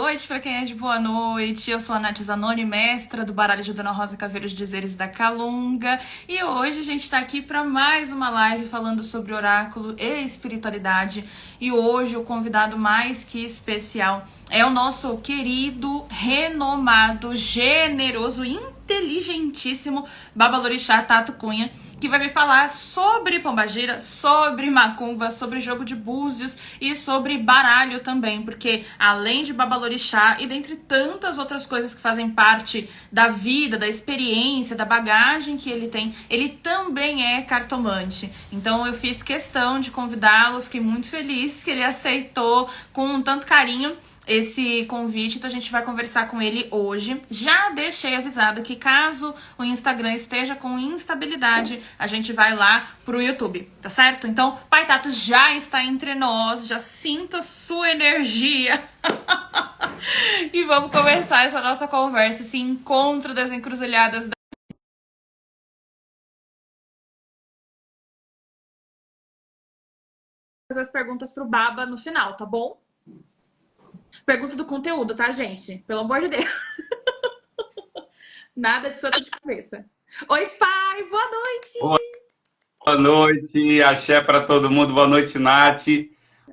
noite para quem é de boa noite. Eu sou a Nath Zanoni, mestra do baralho de Dona Rosa Caveiro de Dizeres da Calunga. E hoje a gente está aqui para mais uma live falando sobre oráculo e espiritualidade. E hoje o convidado mais que especial é o nosso querido, renomado, generoso, inteligentíssimo Babalorixá Tato Cunha, que vai me falar sobre pombagira, sobre macumba, sobre jogo de búzios e sobre baralho também, porque além de babalorixá e dentre tantas outras coisas que fazem parte da vida, da experiência, da bagagem que ele tem, ele também é cartomante. Então eu fiz questão de convidá-lo, fiquei muito feliz que ele aceitou com tanto carinho esse convite, então a gente vai conversar com ele hoje. Já deixei avisado que caso o Instagram esteja com instabilidade, a gente vai lá pro YouTube, tá certo? Então, Pai Tato já está entre nós, já sinto a sua energia. E vamos começar essa nossa conversa, esse encontro das encruzilhadas. As perguntas pro Baba no final, tá bom? Pergunta do conteúdo, tá, gente? Pelo amor de Deus. Nada de solta de cabeça. Oi, pai, boa noite! Boa noite, axé para todo mundo. Boa noite, Nath.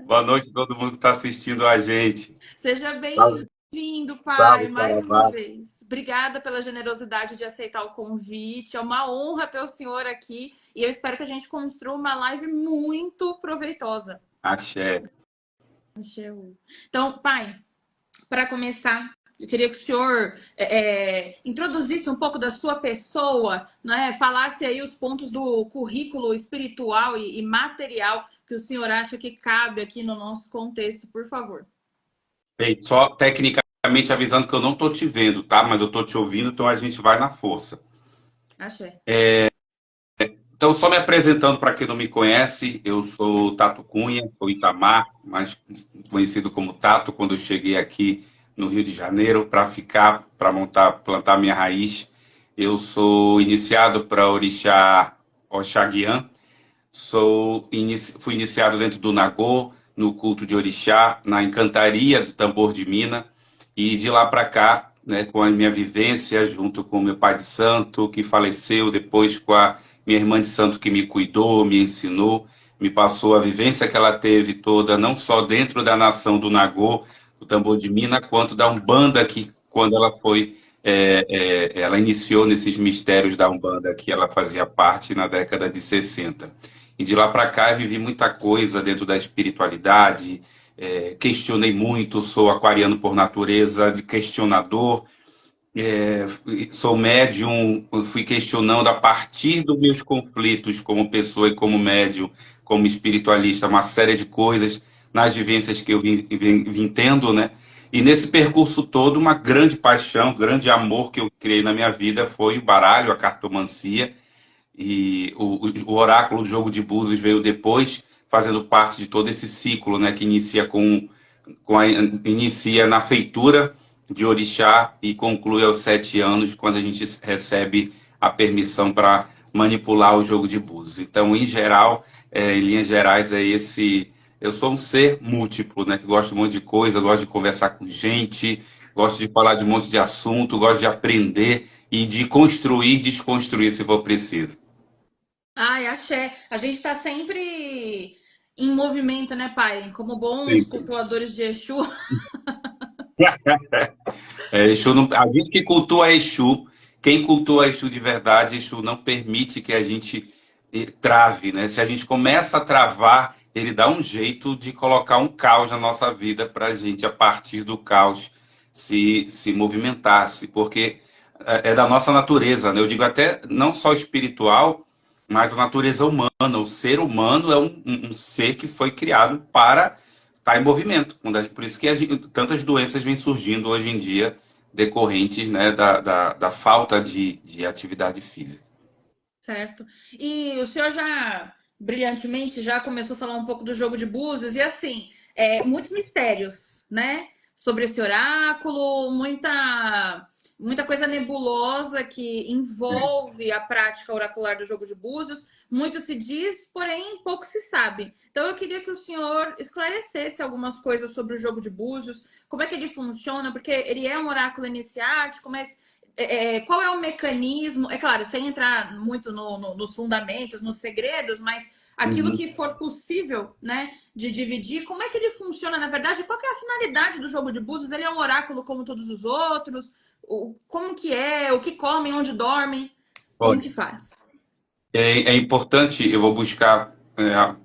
Boa noite a todo mundo que está assistindo a gente. Seja Salve, bem-vindo, pai, salve, mais uma Saravá. vez. Obrigada pela generosidade de aceitar o convite. É uma honra ter o senhor aqui e eu espero que a gente construa uma live muito proveitosa. Axé. Então, pai, para começar, eu queria que o senhor introduzisse um pouco da sua pessoa, né? Falasse aí os pontos do currículo espiritual e material que o senhor acha que cabe aqui no nosso contexto, por favor. Bem, só tecnicamente avisando que eu não estou te vendo, tá? Mas eu estou te ouvindo, então a gente vai na força. Axé. Então, só me apresentando para quem não me conhece, eu sou Tato Cunha, sou Itamar, mais conhecido como Tato, quando eu cheguei aqui no Rio de Janeiro para ficar, para montar, plantar minha raiz. Eu sou iniciado para Orixá Oxaguian. Fui iniciado dentro do Nagô, no culto de Orixá, na encantaria do tambor de Mina, e de lá para cá, né, com a minha vivência, junto com meu pai de santo, que faleceu, depois com a minha irmã de santo, que me cuidou, me ensinou, me passou a vivência que ela teve toda, não só dentro da nação do Nagô, do tambor de Mina, quanto da Umbanda, que quando ela foi ela iniciou nesses mistérios da Umbanda, que ela fazia parte na década de 60. E de lá para cá eu vivi muita coisa dentro da espiritualidade, questionei muito, sou aquariano por natureza, de questionador, sou médium, fui questionando a partir dos meus conflitos como pessoa e como médium, como espiritualista, uma série de coisas nas vivências que eu vim tendo, né? E nesse percurso todo, uma grande paixão, grande amor que eu criei na minha vida foi o baralho, a cartomancia, e o oráculo do jogo de búzios veio depois, fazendo parte de todo esse ciclo, né, que inicia inicia na feitura de orixá e conclui aos 7 anos, quando a gente recebe a permissão para manipular o jogo de búzios. Então, em geral, em linhas gerais, é esse. Eu sou um ser múltiplo, né, que gosta de um monte de coisa, gosto de conversar com gente, gosto de falar de um monte de assunto, gosto de aprender e de construir, desconstruir se for preciso. Ai, axé. A gente tá sempre em movimento, né, pai? Como bons Sempre. cultuadores de Exu. Exu não, a gente que cultua Exu, quem cultua Exu de verdade, Exu não permite que a gente trave, né? Se a gente começa a travar, ele dá um jeito de colocar um caos na nossa vida para a gente, a partir do caos, se movimentasse, porque é da nossa natureza, né? Eu digo até não só espiritual, mas a natureza humana. O ser humano é um ser que foi criado para estar em movimento. Por isso que tantas doenças vêm surgindo hoje em dia decorrentes, né, da falta de atividade física. Certo. E o senhor já, brilhantemente, já começou a falar um pouco do jogo de búzios, e assim, muitos mistérios, né? Sobre esse oráculo, muita coisa nebulosa que envolve a prática oracular do jogo de búzios. Muito se diz, porém pouco se sabe. Então eu queria que o senhor esclarecesse algumas coisas sobre o jogo de búzios, como é que ele funciona, porque ele é um oráculo iniciático, mas qual é o mecanismo? É claro, sem entrar muito nos fundamentos, nos segredos, mas aquilo Uhum. que for possível, né, de dividir, como é que ele funciona, na verdade, qual que é a finalidade do jogo de búzios? Ele é um oráculo como todos os outros? Como que é? O que comem? Onde dormem? Como Olha, que faz? é importante, eu vou buscar,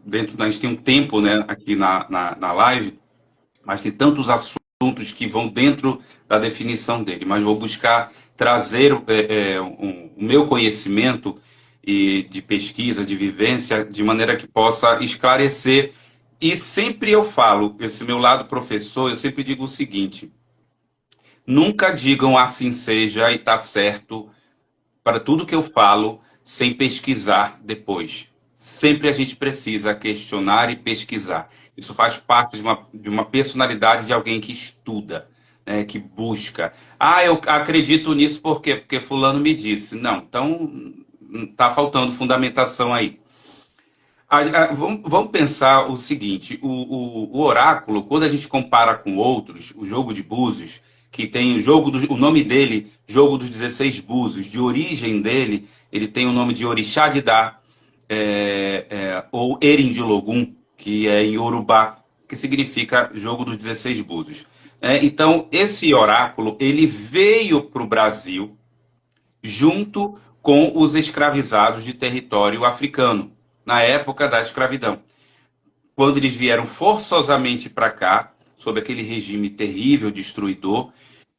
dentro, a gente tem um tempo, né, aqui na live, mas tem tantos assuntos que vão dentro da definição dele, mas vou buscar trazer o meu conhecimento e de pesquisa, de vivência, de maneira que possa esclarecer. E sempre eu falo, esse meu lado professor, eu sempre digo o seguinte: nunca digam assim seja e está certo para tudo que eu falo sem pesquisar depois. Sempre a gente precisa questionar e pesquisar. Isso faz parte de uma personalidade de alguém que estuda, né, que busca. Ah, eu acredito nisso por quê? Porque fulano me disse. Não, então está faltando fundamentação aí. Vamos pensar o seguinte: o oráculo, quando a gente compara com outros, o jogo de búzios, que tem o nome dele, Jogo dos 16 Búzios, de origem dele, ele tem o nome de Orixá de Dá, ou Erin de Logum, que é em Yorubá, que significa Jogo dos 16 Búzios. Então, esse oráculo, ele veio para o Brasil junto com os escravizados de território africano, na época da escravidão. Quando eles vieram forçosamente para cá, sob aquele regime terrível, destruidor,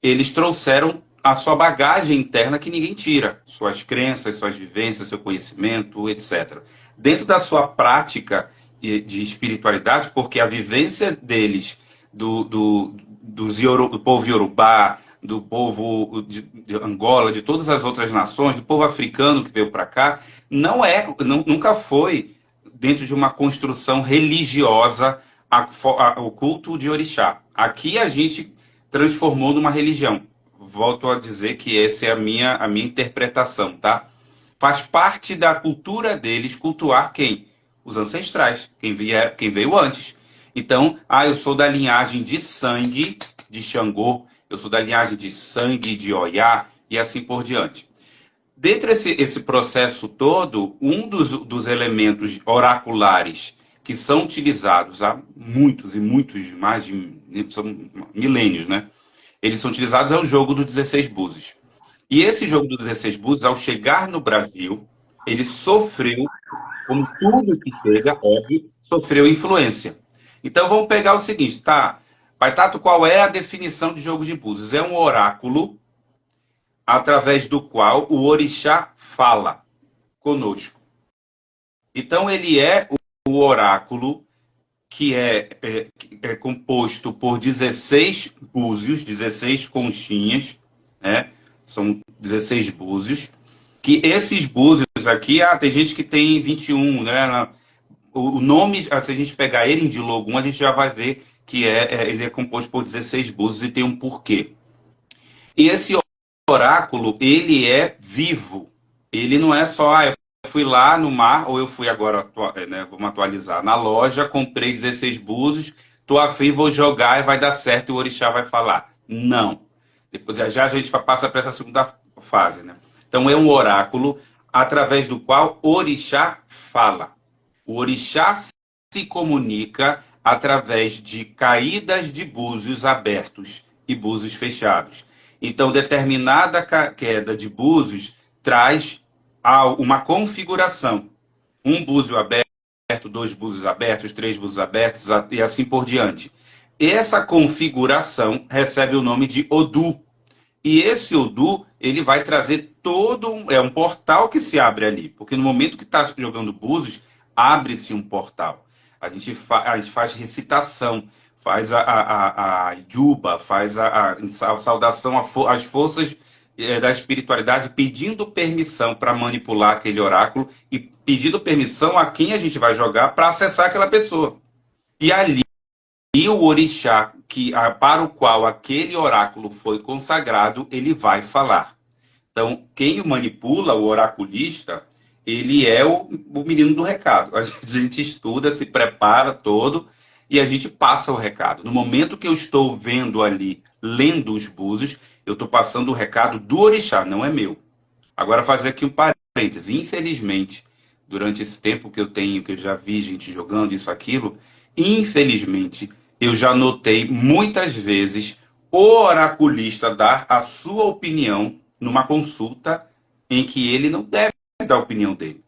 eles trouxeram a sua bagagem interna que ninguém tira, suas crenças, suas vivências, seu conhecimento, etc. Dentro da sua prática de espiritualidade, porque a vivência deles, do povo iorubá, do povo de Angola, de todas as outras nações, do povo africano que veio para cá, nunca foi dentro de uma construção religiosa o culto de orixá. Aqui a gente transformou numa religião. Volto a dizer que essa é a minha interpretação, tá? Faz parte da cultura deles cultuar quem? Os ancestrais, quem veio antes. Então, eu sou da linhagem de sangue de Xangô, eu sou da linhagem de sangue de Oiá, e assim por diante. Dentro desse processo todo, um dos elementos oraculares que são utilizados há muitos e muitos, mais de são milênios, né? Eles são utilizados é o jogo dos 16 búzios. E esse jogo dos 16 búzios, ao chegar no Brasil, ele sofreu, como tudo que chega, óbvio, sofreu influência. Então vamos pegar o seguinte, tá? Pai Tato, qual é a definição de jogo de búzios? É um oráculo através do qual o orixá fala conosco. Então ele é o oráculo que é composto por 16 búzios, 16 conchinhas, né? São 16 búzios, que esses búzios aqui, tem gente que tem 21, né? O nome, se a gente pegar ele de Logum, a gente já vai ver que ele é composto por 16 búzios e tem um porquê. E esse oráculo, ele é vivo. Ele não é só, eu fui lá no mar, ou eu fui agora, né, vamos atualizar, na loja, comprei 16 búzios, tô afim, vou jogar e vai dar certo e o orixá vai falar. Não. Depois já a gente passa para essa segunda fase, né? Então é um oráculo através do qual o orixá fala. O orixá se comunica através de caídas de búzios abertos e búzios fechados. Então, determinada queda de búzios traz uma configuração. Um búzio aberto, dois búzios abertos, três búzios abertos e assim por diante. Essa configuração recebe o nome de Odu. E esse Odu, ele vai trazer um portal que se abre ali. Porque no momento que está jogando búzios, abre-se um portal. A gente faz recitação, faz a juba, faz a saudação às forças da espiritualidade, pedindo permissão para manipular aquele oráculo e pedindo permissão a quem a gente vai jogar para acessar aquela pessoa. E ali, o orixá para o qual aquele oráculo foi consagrado, ele vai falar. Então, quem o manipula, o oraculista, ele é o menino do recado. A gente estuda, se prepara todo, e a gente passa o recado. No momento que eu estou vendo ali, lendo os búzios, eu estou passando o recado do orixá, não é meu. Agora, fazer aqui um parêntese. Infelizmente, durante esse tempo que eu tenho, que eu já vi gente jogando isso, aquilo, infelizmente, eu já notei muitas vezes o oraculista dar a sua opinião numa consulta em que ele não deve dar a opinião dele.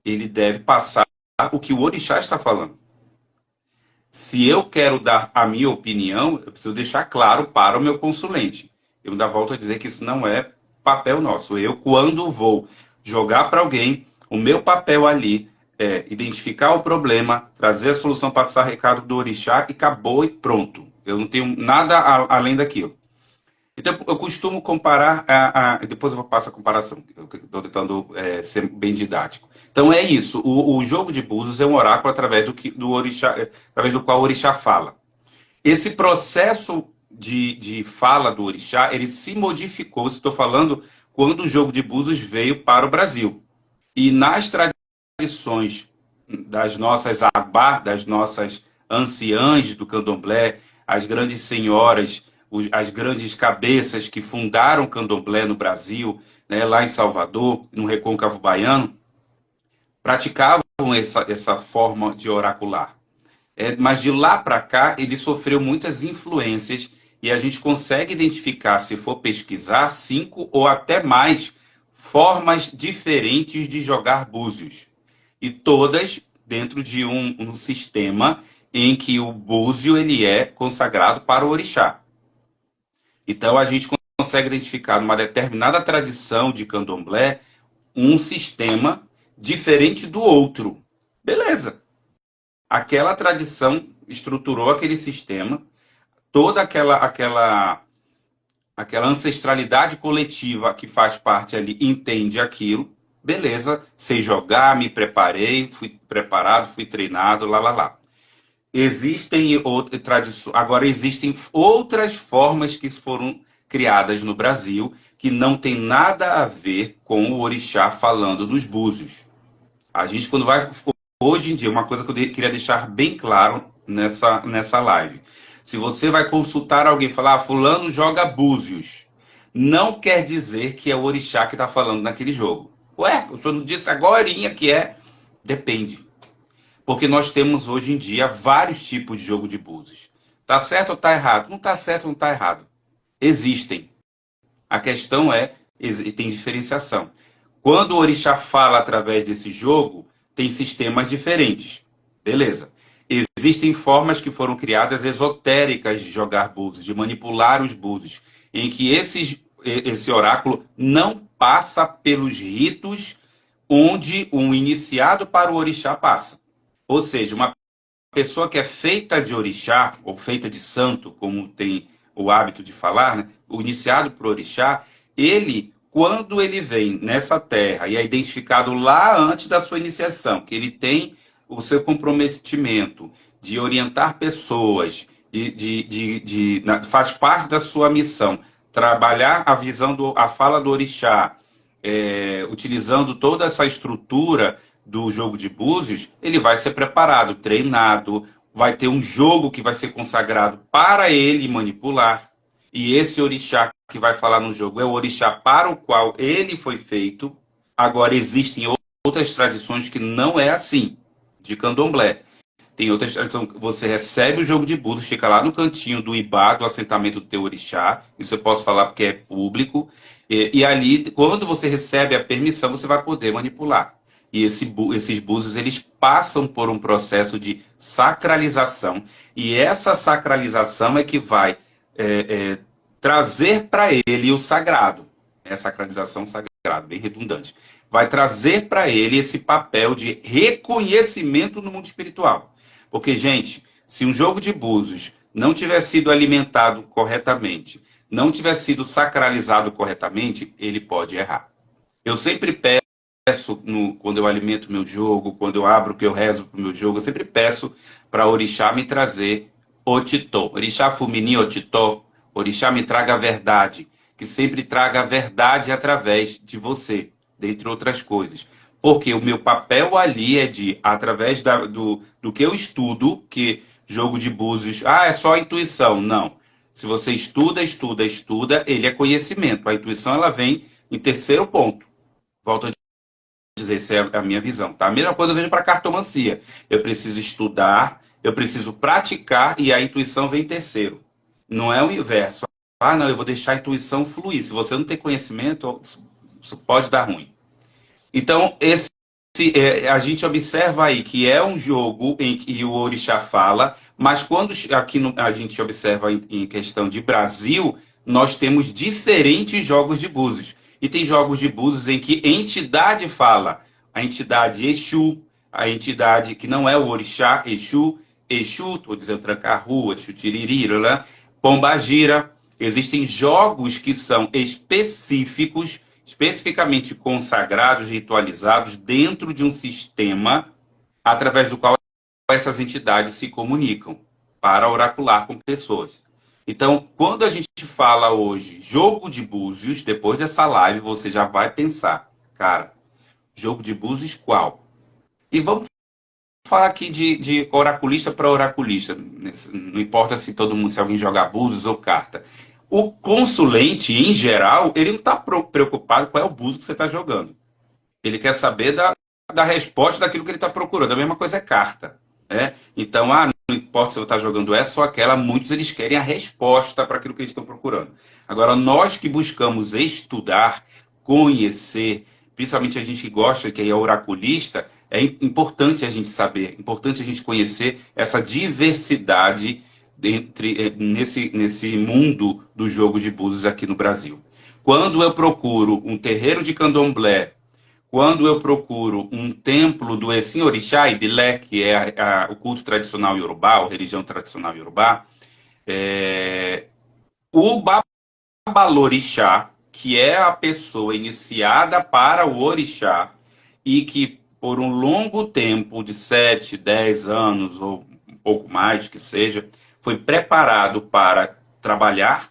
Ele deve passar o que o orixá está falando. Se eu quero dar a minha opinião, eu preciso deixar claro para o meu consulente. Eu ainda volto a dizer que isso não é papel nosso. Eu, quando vou jogar para alguém, o meu papel ali é identificar o problema, trazer a solução, passar recado do orixá e acabou e pronto. Eu não tenho nada além daquilo. Então, eu costumo comparar, depois eu vou passar a comparação, eu estou tentando ser bem didático. Então, é isso, o jogo de búzios é um oráculo através do orixá, através do qual o orixá fala. Esse processo de fala do orixá, ele se modificou, estou falando, quando o jogo de búzios veio para o Brasil. E nas tradições das nossas abá, das nossas anciãs do candomblé, as grandes senhoras, as grandes cabeças que fundaram o candomblé no Brasil, né, lá em Salvador, no Recôncavo Baiano, praticavam essa forma de oracular. Mas de lá para cá, ele sofreu muitas influências e a gente consegue identificar, se for pesquisar, 5 ou até mais formas diferentes de jogar búzios. E todas dentro de um sistema em que o búzio ele é consagrado para o orixá. Então, a gente consegue identificar numa determinada tradição de candomblé um sistema diferente do outro. Beleza. Aquela tradição estruturou aquele sistema, toda aquela ancestralidade coletiva que faz parte ali entende aquilo. Beleza, sei jogar, me preparei, fui preparado, fui treinado, lá. Existem outras tradições. Agora, existem outras formas que foram criadas no Brasil que não tem nada a ver com o orixá falando nos búzios. A gente, quando vai. Hoje em dia, uma coisa que eu queria deixar bem claro nessa live. Se você vai consultar alguém e falar, fulano joga búzios, não quer dizer que é o orixá que está falando naquele jogo. Ué, o senhor não disse agorinha que é? Depende. Porque nós temos hoje em dia vários tipos de jogo de búzios. Tá certo ou tá errado? Não tá certo ou não tá errado. Existem. A questão tem diferenciação. Quando o orixá fala através desse jogo, tem sistemas diferentes. Beleza. Existem formas que foram criadas esotéricas de jogar búzios, de manipular os búzios, em que esse oráculo não passa pelos ritos onde um iniciado para o orixá passa. Ou seja, uma pessoa que é feita de orixá, ou feita de santo, como tem o hábito de falar, né? O iniciado para o orixá, ele, quando ele vem nessa terra e é identificado lá antes da sua iniciação, que ele tem o seu comprometimento de orientar pessoas, faz parte da sua missão, trabalhar a visão, a fala do orixá, utilizando toda essa estrutura do jogo de búzios, ele vai ser preparado, treinado, vai ter um jogo que vai ser consagrado para ele manipular. E esse orixá que vai falar no jogo é o orixá para o qual ele foi feito. Agora, existem outras tradições que não é assim, de candomblé. Tem outras tradições que você recebe o jogo de búzios, fica lá no cantinho do ibá, do assentamento do teu orixá. Isso eu posso falar porque é público. E ali, quando você recebe a permissão, você vai poder manipular. E esses búzios, eles passam por um processo de sacralização. E essa sacralização é que vai trazer para ele o sagrado. É sacralização sagrada, bem redundante. Vai trazer para ele esse papel de reconhecimento no mundo espiritual. Porque, gente, se um jogo de búzios não tiver sido alimentado corretamente, não tiver sido sacralizado corretamente, ele pode errar. Eu sempre peço, quando eu alimento meu jogo, quando eu abro, que eu rezo para o meu jogo, eu sempre peço para orixá me trazer otitô. Orixá fumini otitô, orixá me traga a verdade, que sempre traga a verdade através de você, dentre outras coisas. Porque o meu papel ali é através do que eu estudo, que jogo de búzios, é só intuição. Não. Se você estuda, ele é conhecimento. A intuição, ela vem em terceiro ponto. Volto a dizer, essa é a minha visão. Tá? A mesma coisa eu vejo para cartomancia. Eu preciso estudar, eu preciso praticar e a intuição vem em terceiro. Não é o inverso. Não, eu vou deixar a intuição fluir. Se você não tem conhecimento, isso pode dar ruim. Então, a gente observa aí que é um jogo em que o orixá fala, mas quando aqui a gente observa em questão de Brasil, nós temos diferentes jogos de búzios. E tem jogos de búzios em que entidade fala. A entidade Exu, a entidade que não é o orixá, Exu, estou dizendo Tranca-Rua, Exu Tiriri, Pombagira. Existem jogos que são especificamente consagrados, ritualizados dentro de um sistema através do qual essas entidades se comunicam para oracular com pessoas. Então, quando a gente fala hoje jogo de búzios, depois dessa live você já vai pensar, cara, jogo de búzios qual? E vamos falar aqui de oraculista para oraculista. Não importa se todo mundo, se alguém joga búzios ou carta. O consulente, em geral, ele não está preocupado qual é o búzio que você está jogando. Ele quer saber da resposta daquilo que ele está procurando. A mesma coisa é carta. Né? Então, não importa se você está jogando essa ou aquela, muitos eles querem a resposta para aquilo que eles estão procurando. Agora, nós que buscamos estudar, conhecer, principalmente a gente que gosta, que é oraculista, é importante a gente saber, importante a gente conhecer essa diversidade nesse mundo do jogo de búzios aqui no Brasil. Quando eu procuro um terreiro de candomblé, quando eu procuro um templo do Essim Orixá Ibilé, que é o culto tradicional iorubá, a religião tradicional iorubá, o Babalorixá, que é a pessoa iniciada para o orixá e que por um longo tempo, de 7, 10 anos ou um pouco mais que seja, foi preparado para trabalhar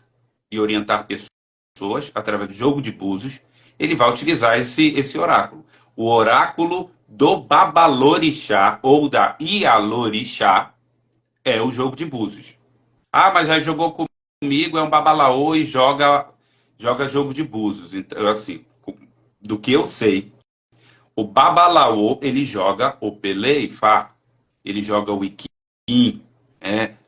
e orientar pessoas através do jogo de búzios, ele vai utilizar esse oráculo. O oráculo do Babalorixá ou da Ialorixá é o jogo de búzios. Mas já jogou comigo, é um babalaô e joga jogo de búzios. Então, assim, do que eu sei, o babalaô, ele joga o Peleifá, ele joga o Iquim,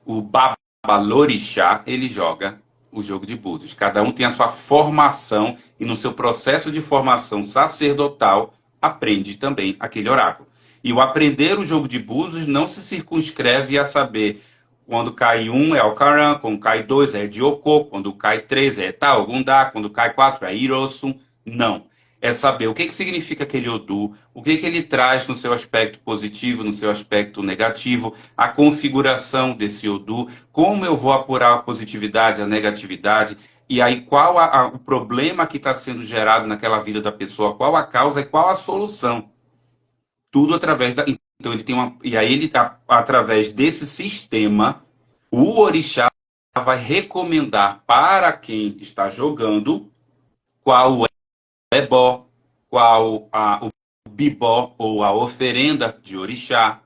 o Babalorixá, ele joga o jogo de búzios. Cada um tem a sua formação e no seu processo de formação sacerdotal aprende também aquele oráculo. E o aprender o jogo de búzios não se circunscreve a saber quando cai 1 é Alcaran, quando cai 2 é Diocô, quando cai 3 é Taogundá, quando cai 4 é Irosum. Não. É saber o que significa aquele Odu, o que ele traz no seu aspecto positivo, no seu aspecto negativo, a configuração desse Odu, como eu vou apurar a positividade, a negatividade, e aí qual o problema que está sendo gerado naquela vida da pessoa, qual a causa e qual a solução. Tudo através da... Então ele tem e aí ele, através desse sistema, o orixá vai recomendar para quem está jogando qual ebó, qual o bibó, ou a oferenda de orixá,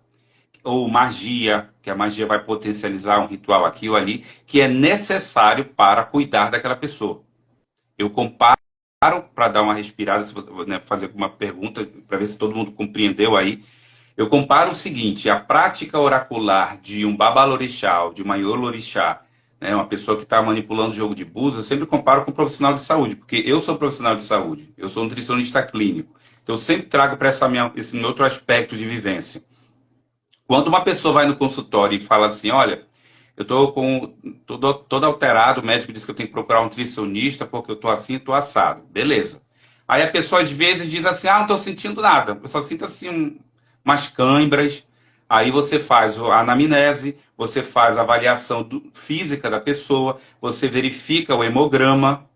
ou magia, que a magia vai potencializar um ritual aqui ou ali, que é necessário para cuidar daquela pessoa. Eu comparo, para dar uma respirada, fazer uma pergunta, para ver se todo mundo compreendeu aí, eu comparo o seguinte, a prática oracular de um babalorixá, de uma iolorixá, uma pessoa que está manipulando o jogo de búzios, eu sempre comparo com um profissional de saúde, porque eu sou profissional de saúde, eu sou nutricionista clínico, então eu sempre trago para esse meu outro aspecto de vivência. Quando uma pessoa vai no consultório e fala assim, olha, eu estou todo alterado, o médico disse que eu tenho que procurar um nutricionista porque eu estou assim, estou assado, beleza. Aí a pessoa às vezes diz assim, não estou sentindo nada, eu só sinto assim umas câimbras. Aí você faz a anamnese, você faz a avaliação física da pessoa, você verifica o hemograma,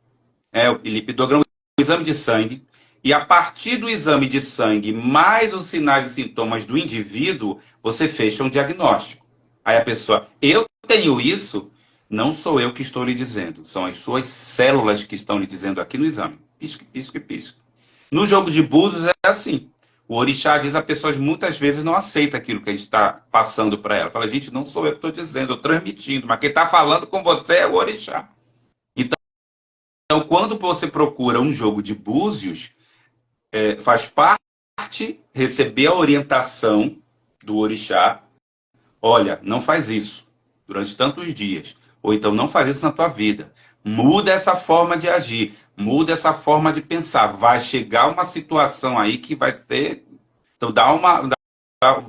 o lipidograma, o exame de sangue, e a partir do exame de sangue, mais os sinais e sintomas do indivíduo, você fecha um diagnóstico. Aí a pessoa, eu tenho isso, não sou eu que estou lhe dizendo, são as suas células que estão lhe dizendo aqui no exame. Pisque, pisque, pisque. No jogo de búzios é assim. O orixá diz a pessoas muitas vezes não aceita aquilo que a gente está passando para ela. Fala, gente, não sou eu que estou dizendo, eu estou transmitindo, mas quem está falando com você é o orixá. Então, quando você procura um jogo de búzios, faz parte receber a orientação do orixá. Olha, não faz isso durante tantos dias. Ou então não faz isso na tua vida. Muda essa forma de agir. Muda essa forma de pensar. Vai chegar uma situação aí que vai ter. Então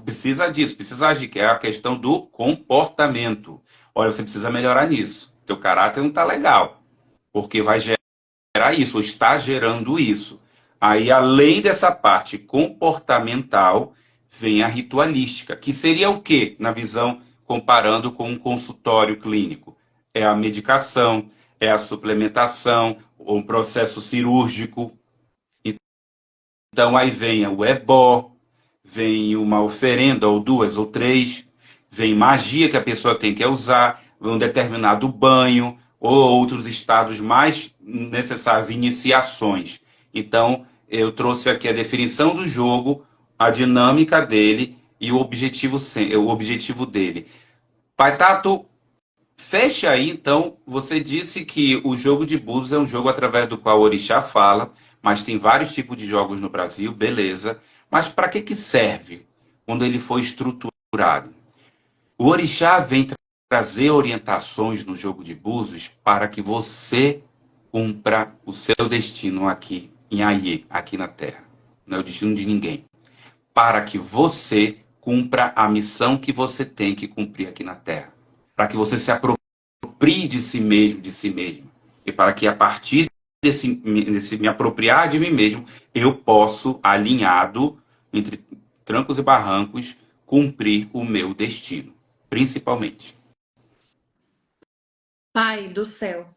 precisa disso, precisa agir, que é a questão do comportamento. Olha, você precisa melhorar nisso. Teu caráter não está legal. Porque vai gerar isso, ou está gerando isso. Aí, além dessa parte comportamental, vem a ritualística, que seria o quê, na visão comparando com um consultório clínico? É a medicação, é a suplementação, um processo cirúrgico. Então, aí vem o ebó, vem uma oferenda, ou duas, ou três, vem magia que a pessoa tem que usar, um determinado banho, ou outros estados mais necessários, iniciações. Então, eu trouxe aqui a definição do jogo, a dinâmica dele e o objetivo dele. Pai Tato, fecha aí, então. Você disse que o jogo de búzios é um jogo através do qual o orixá fala, mas tem vários tipos de jogos no Brasil, beleza. Mas para que serve quando ele foi estruturado? O orixá vem trazer orientações no jogo de búzios para que você cumpra o seu destino aqui em Aie, aqui na Terra. Não é o destino de ninguém. Para que você cumpra a missão que você tem que cumprir aqui na Terra. Para que você se aproprie de si mesmo, de si mesmo. E para que a partir desse me apropriar de mim mesmo, eu posso, alinhado, entre trancos e barrancos, cumprir o meu destino. Principalmente. Pai do céu.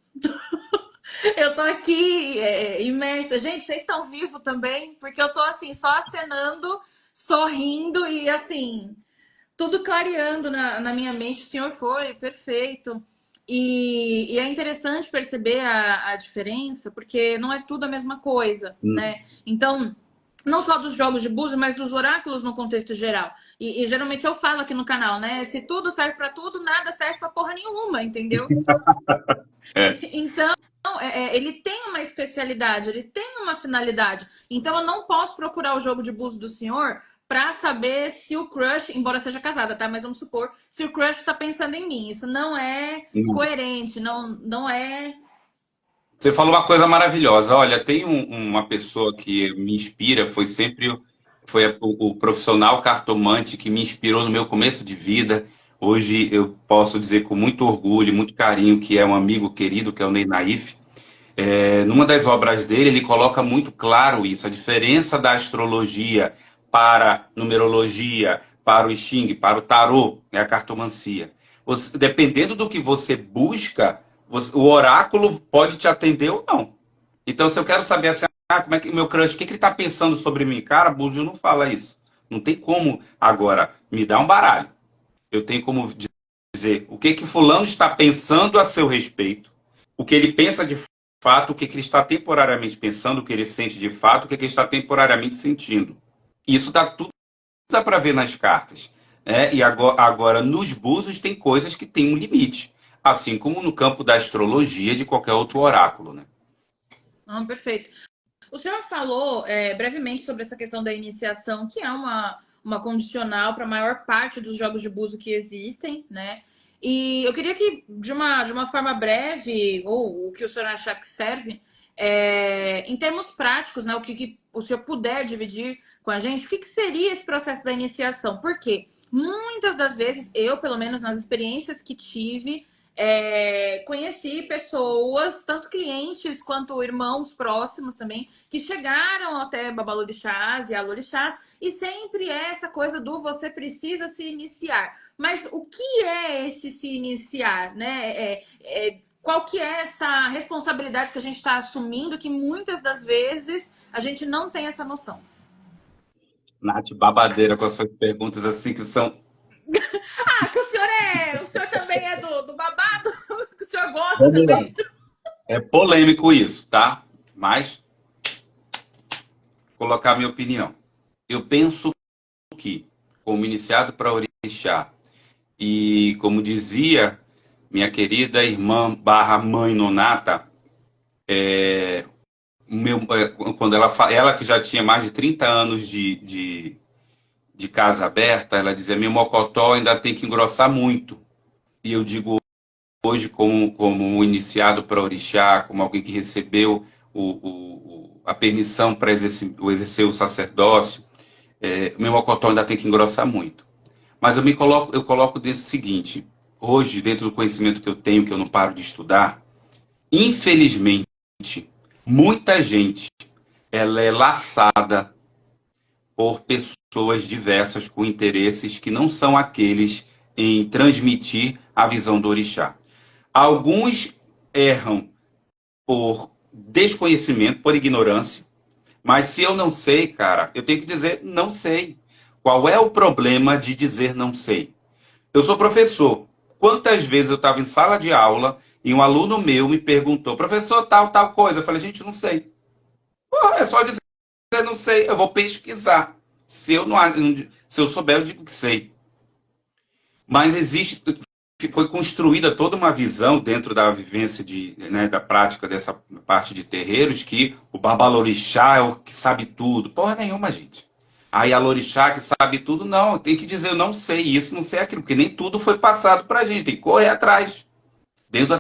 Eu tô aqui imersa. Gente, vocês estão vivos também? Porque eu tô assim, só acenando, sorrindo e assim, tudo clareando na minha mente. O senhor foi perfeito. E é interessante perceber a diferença, porque não é tudo a mesma coisa, né? Então, não só dos jogos de búzios, mas dos oráculos no contexto geral. E geralmente eu falo aqui no canal, né? Se tudo serve pra tudo, nada serve pra porra nenhuma, entendeu? Então, ele tem uma especialidade, ele tem uma finalidade. Então, eu não posso procurar o jogo de búzios do senhor para saber se o crush, embora seja casada, tá? Mas vamos supor, se o crush tá pensando em mim. Isso não é coerente, não é. Você falou uma coisa maravilhosa. Olha, tem uma pessoa que me inspira, foi o profissional cartomante que me inspirou no meu começo de vida. Hoje eu posso dizer com muito orgulho, muito carinho, que é um amigo querido, que é o Ney Naif. Numa das obras dele, ele coloca muito claro isso, a diferença da astrologia para a numerologia, para o I Ching, para o tarô, é a cartomancia. Dependendo do que você busca, o oráculo pode te atender ou não. Então, se eu quero saber assim, como é que o meu crush, o que ele está pensando sobre mim? Cara, Búzio não fala isso. Não tem como agora me dar um baralho. Eu tenho como dizer o que fulano está pensando a seu respeito, o que ele pensa de fato, o que ele está temporariamente pensando, o que ele sente de fato, o que ele está temporariamente sentindo. Isso dá para ver nas cartas. E agora, nos búzios, tem coisas que têm um limite. Assim como no campo da astrologia de qualquer outro oráculo, né? Não, perfeito. O senhor falou brevemente sobre essa questão da iniciação, que é uma condicional para a maior parte dos jogos de búzio que existem, né? E eu queria que, de uma forma breve, ou o que o senhor achar que serve, em termos práticos, né, o que o senhor puder dividir com a gente, o que seria esse processo da iniciação? Por quê? Muitas das vezes, eu, pelo menos nas experiências que tive, conheci pessoas, tanto clientes quanto irmãos próximos também, que chegaram até babalorixás e alorixás, e sempre é essa coisa do você precisa se iniciar. Mas o que é esse se iniciar, né? Qual que é essa responsabilidade que a gente está assumindo que muitas das vezes a gente não tem essa noção? Nath, babadeira com as suas perguntas assim que são. Ah, que o senhor também é do babado, que o senhor gosta Vamos lá. também. É polêmico isso, tá? Mas vou colocar a minha opinião. Eu penso que, como iniciado para orixá, e como dizia minha querida irmã barra mãe Nonata, quando ela que já tinha mais de 30 anos de casa aberta, ela dizia, meu mocotó ainda tem que engrossar muito. E eu digo hoje, como um iniciado para orixá, como alguém que recebeu a permissão para exercer o sacerdócio, meu mocotó ainda tem que engrossar muito. Mas eu coloco dentro do seguinte, hoje, dentro do conhecimento que eu tenho, que eu não paro de estudar, infelizmente, muita gente ela é laçada por pessoas diversas com interesses que não são aqueles em transmitir a visão do orixá. Alguns erram por desconhecimento, por ignorância, mas se eu não sei, cara, eu tenho que dizer não sei. Qual é o problema de dizer não sei? Eu sou professor. Quantas vezes eu estava em sala de aula e um aluno meu me perguntou, professor, tal coisa. Eu falei, gente, não sei. Pô, é só dizer não sei, eu vou pesquisar. Se eu souber, eu digo que sei. Mas foi construída toda uma visão dentro da vivência da prática dessa parte de terreiros que o babalorixá é o que sabe tudo. Porra nenhuma, gente. Aí a lorixá que sabe tudo, não. Tem que dizer eu não sei isso, não sei aquilo, porque nem tudo foi passado pra gente. Tem que correr atrás. Dentro da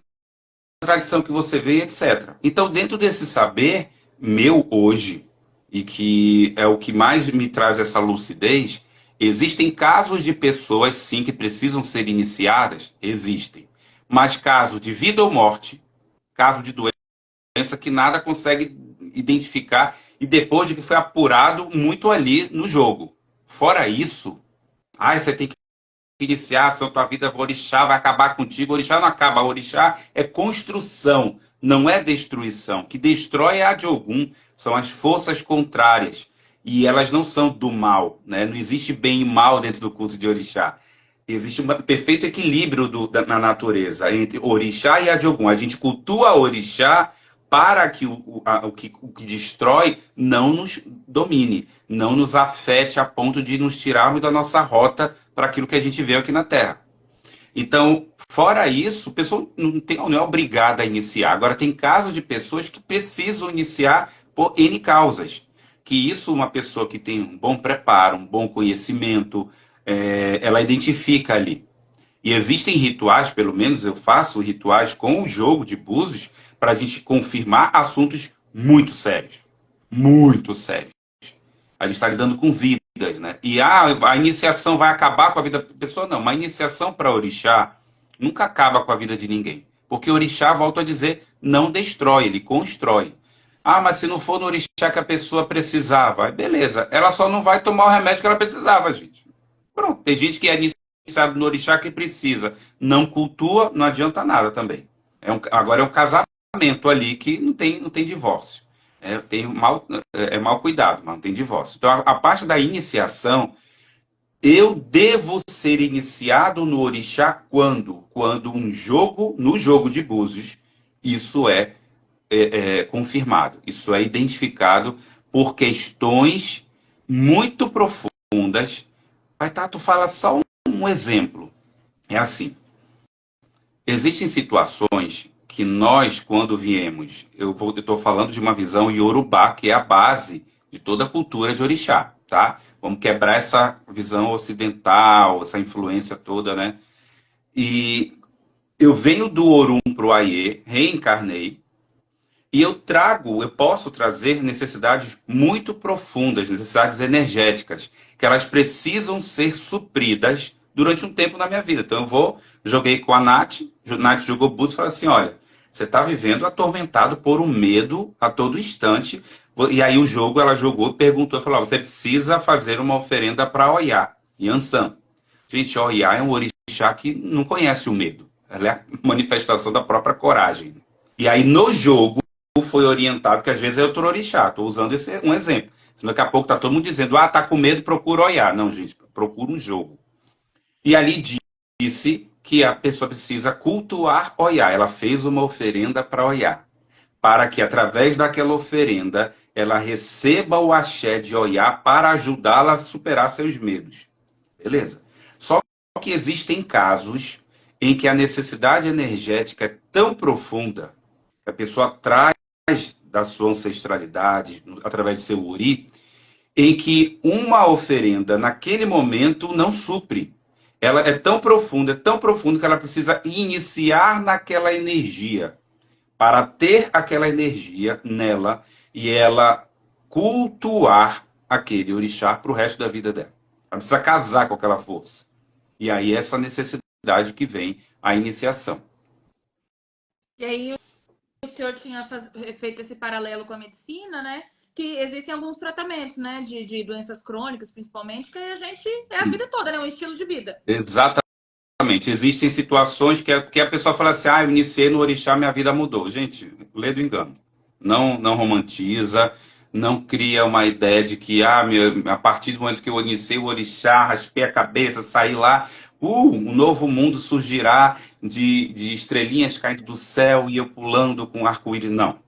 tradição que você vê, etc. Então, dentro desse saber meu hoje, e que é o que mais me traz essa lucidez, existem casos de pessoas, sim, que precisam ser iniciadas? Existem. Mas casos de vida ou morte, caso de doença que nada consegue identificar e depois de que foi apurado muito ali no jogo. Fora isso, você tem que iniciar, senão tua vida, o orixá vai acabar contigo. O orixá não acaba, o orixá é construção, não é destruição. O que destrói é a de Ogum, são as forças contrárias. E elas não são do mal, né? Não existe bem e mal dentro do culto de orixá. Existe um perfeito equilíbrio na natureza entre orixá e a de Ogum. A gente cultua orixá para que o que destrói não nos domine, não nos afete a ponto de nos tirarmos da nossa rota para aquilo que a gente vê aqui na Terra. Então, fora isso, a pessoa não é obrigada a iniciar. Agora, tem casos de pessoas que precisam iniciar por N causas. Que isso, uma pessoa que tem um bom preparo, um bom conhecimento, ela identifica ali. E existem rituais, pelo menos eu faço rituais com o jogo de búzios, para a gente confirmar assuntos muito sérios. Muito sérios. A gente está lidando com vidas, né? E a iniciação vai acabar com a vida da pessoa? Não, uma iniciação para orixá nunca acaba com a vida de ninguém. Porque orixá, volto a dizer, não destrói, ele constrói. Mas se não for no orixá que a pessoa precisava, beleza, ela só não vai tomar o remédio que ela precisava, gente. Pronto, tem gente que é iniciado no orixá que precisa, não cultua, não adianta nada também. Agora é um casamento ali que não tem divórcio. É mal cuidado, mas não tem divórcio. Então, a parte da iniciação, eu devo ser iniciado no orixá quando? Quando no jogo de búzios, isso é confirmado. Isso é identificado por questões muito profundas. Vai, Tato, fala só um exemplo. É assim, existem situações que nós, quando viemos, eu estou falando de uma visão iorubá, que é a base de toda a cultura de orixá, tá? Vamos quebrar essa visão ocidental, essa influência toda, né? E eu venho do Orum pro Aie, reencarnei, e eu posso trazer necessidades muito profundas, necessidades energéticas, que elas precisam ser supridas durante um tempo na minha vida. Então joguei com a Nath jogou Búzios e falou assim, olha, você está vivendo atormentado por um medo a todo instante. E aí ela jogou, perguntou, falou, você precisa fazer uma oferenda para Oiá, Yansan. Gente, Oiá é um orixá que não conhece o medo. Ela é a manifestação da própria coragem. E aí no jogo foi orientado, que às vezes é outro orixá. Estou usando um exemplo. Senão daqui a pouco está todo mundo dizendo, tá com medo, procura Oiá. Não, gente, procura um jogo. E ali disse que a pessoa precisa cultuar Oiá. Ela fez uma oferenda para Oiá. para que, através daquela oferenda, ela receba o axé de Oiá para ajudá-la a superar seus medos. Beleza? Só que existem casos em que a necessidade energética é tão profunda que a pessoa traz da sua ancestralidade, através de seu uri, em que uma oferenda naquele momento não supre. Ela é tão profunda que ela precisa iniciar naquela energia para ter aquela energia nela e ela cultuar aquele orixá para o resto da vida dela. Ela precisa casar com aquela força. E aí essa necessidade que vem a iniciação. E aí o senhor tinha feito esse paralelo com a medicina, né? Que existem alguns tratamentos, né? De doenças crônicas, principalmente, que a gente é a vida toda, né? Um estilo de vida. Exatamente. Existem situações que a pessoa fala assim, eu iniciei no orixá, minha vida mudou. Gente, lê do engano. Não romantiza, não cria uma ideia de que, a partir do momento que eu iniciei o orixá, raspei a cabeça, saí lá, um novo mundo surgirá de estrelinhas caindo do céu e eu pulando com arco-íris. Não.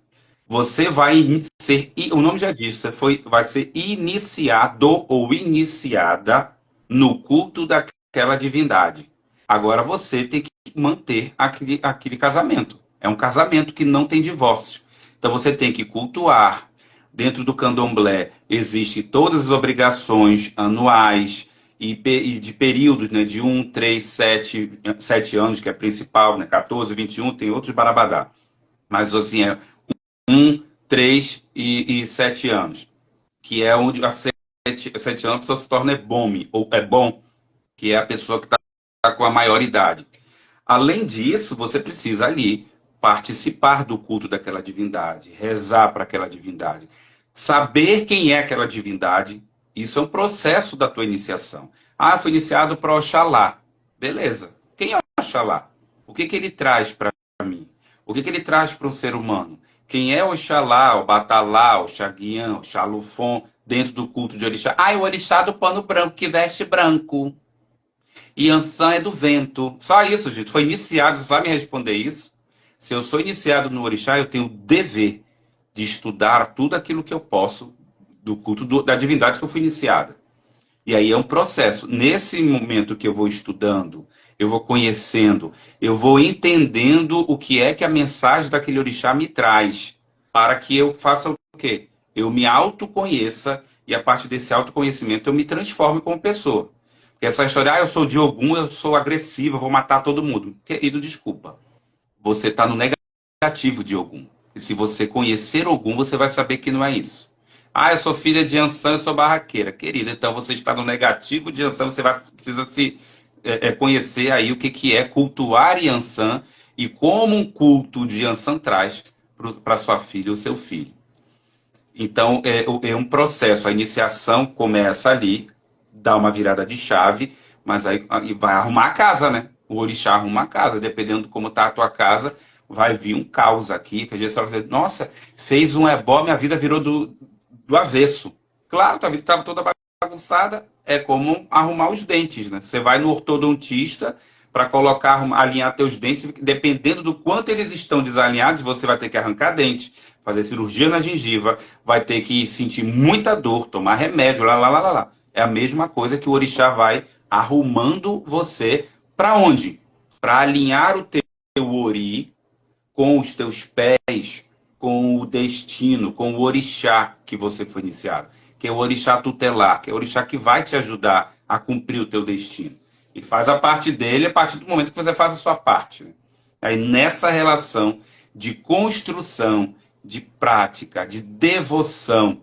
Você vai ser, o nome já diz, vai ser iniciado ou iniciada no culto daquela divindade. Agora você tem que manter aquele casamento. É um casamento que não tem divórcio. Então você tem que cultuar. Dentro do candomblé existem todas as obrigações anuais e de períodos, né, de 1, 3, 7 anos, que é principal, né, 14, 21, tem outros barabadá. Mas assim, 3 e 7 anos, que é onde a 7 anos a pessoa se torna ebome, ou é bom, que é a pessoa que está com a maioridade. Além disso, você precisa ali participar do culto daquela divindade, rezar para aquela divindade, saber quem é aquela divindade. Isso é um processo da tua iniciação. Foi iniciado para Oxalá. Beleza. Quem é Oxalá? O que ele traz para mim? O que ele traz para um ser humano? Quem é Oxalá, o Batalá, o Xaguiã, o Xalufon, dentro do culto de orixá? O orixá do pano branco, que veste branco. Yansan é do vento. Só isso, gente. Foi iniciado, sabe me responder isso? Se eu sou iniciado no orixá, eu tenho o dever de estudar tudo aquilo que eu posso do culto da divindade que eu fui iniciada. E aí é um processo. Nesse momento que eu vou estudando, eu vou conhecendo, eu vou entendendo o que é que a mensagem daquele orixá me traz, para que eu faça o quê? Eu me autoconheça e a partir desse autoconhecimento eu me transforme como pessoa. Porque essa história, eu sou de Ogum, eu sou agressivo, eu vou matar todo mundo. Querido, desculpa. Você está no negativo de Ogum. E se você conhecer Ogum, você vai saber que não é isso. Eu sou filha de Ansan, eu sou barraqueira. Querida, então você está no negativo de Ansan, você precisa se conhecer aí o que é cultuar Yansan e como um culto de Yansan traz para sua filha ou seu filho. Então, é um processo. A iniciação começa ali, dá uma virada de chave, mas aí vai arrumar a casa, né? O orixá arruma a casa. Dependendo de como está a tua casa, vai vir um caos aqui. Que às vezes você vai dizer, nossa, fez um ebó, minha vida virou do avesso. Claro, tua vida estava toda bagunçada, é como arrumar os dentes, né? Você vai no ortodontista para alinhar teus dentes, dependendo do quanto eles estão desalinhados, você vai ter que arrancar dente, fazer cirurgia na gengiva, vai ter que sentir muita dor, tomar remédio, lá. É a mesma coisa que o orixá vai arrumando você para onde? Para alinhar o teu ori com os teus pés, com o destino, com o orixá que você foi iniciado, que é o orixá tutelar, que é o orixá que vai te ajudar a cumprir o teu destino. E faz a parte dele a partir do momento que você faz a sua parte. Né? Aí nessa relação de construção, de prática, de devoção,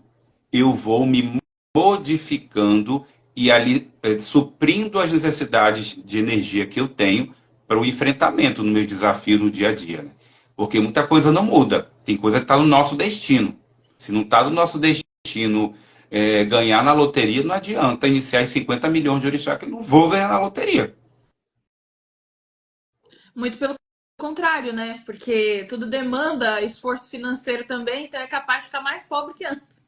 eu vou me modificando e ali suprindo as necessidades de energia que eu tenho para o enfrentamento no meu desafio no dia a dia. Né? Porque muita coisa não muda. Tem coisa que está no nosso destino. Se não está no nosso destino ganhar na loteria, não adianta iniciar em 50 milhões de orixá, que eu não vou ganhar na loteria. Muito pelo contrário, né? Porque tudo demanda esforço financeiro também, então é capaz de ficar mais pobre que antes.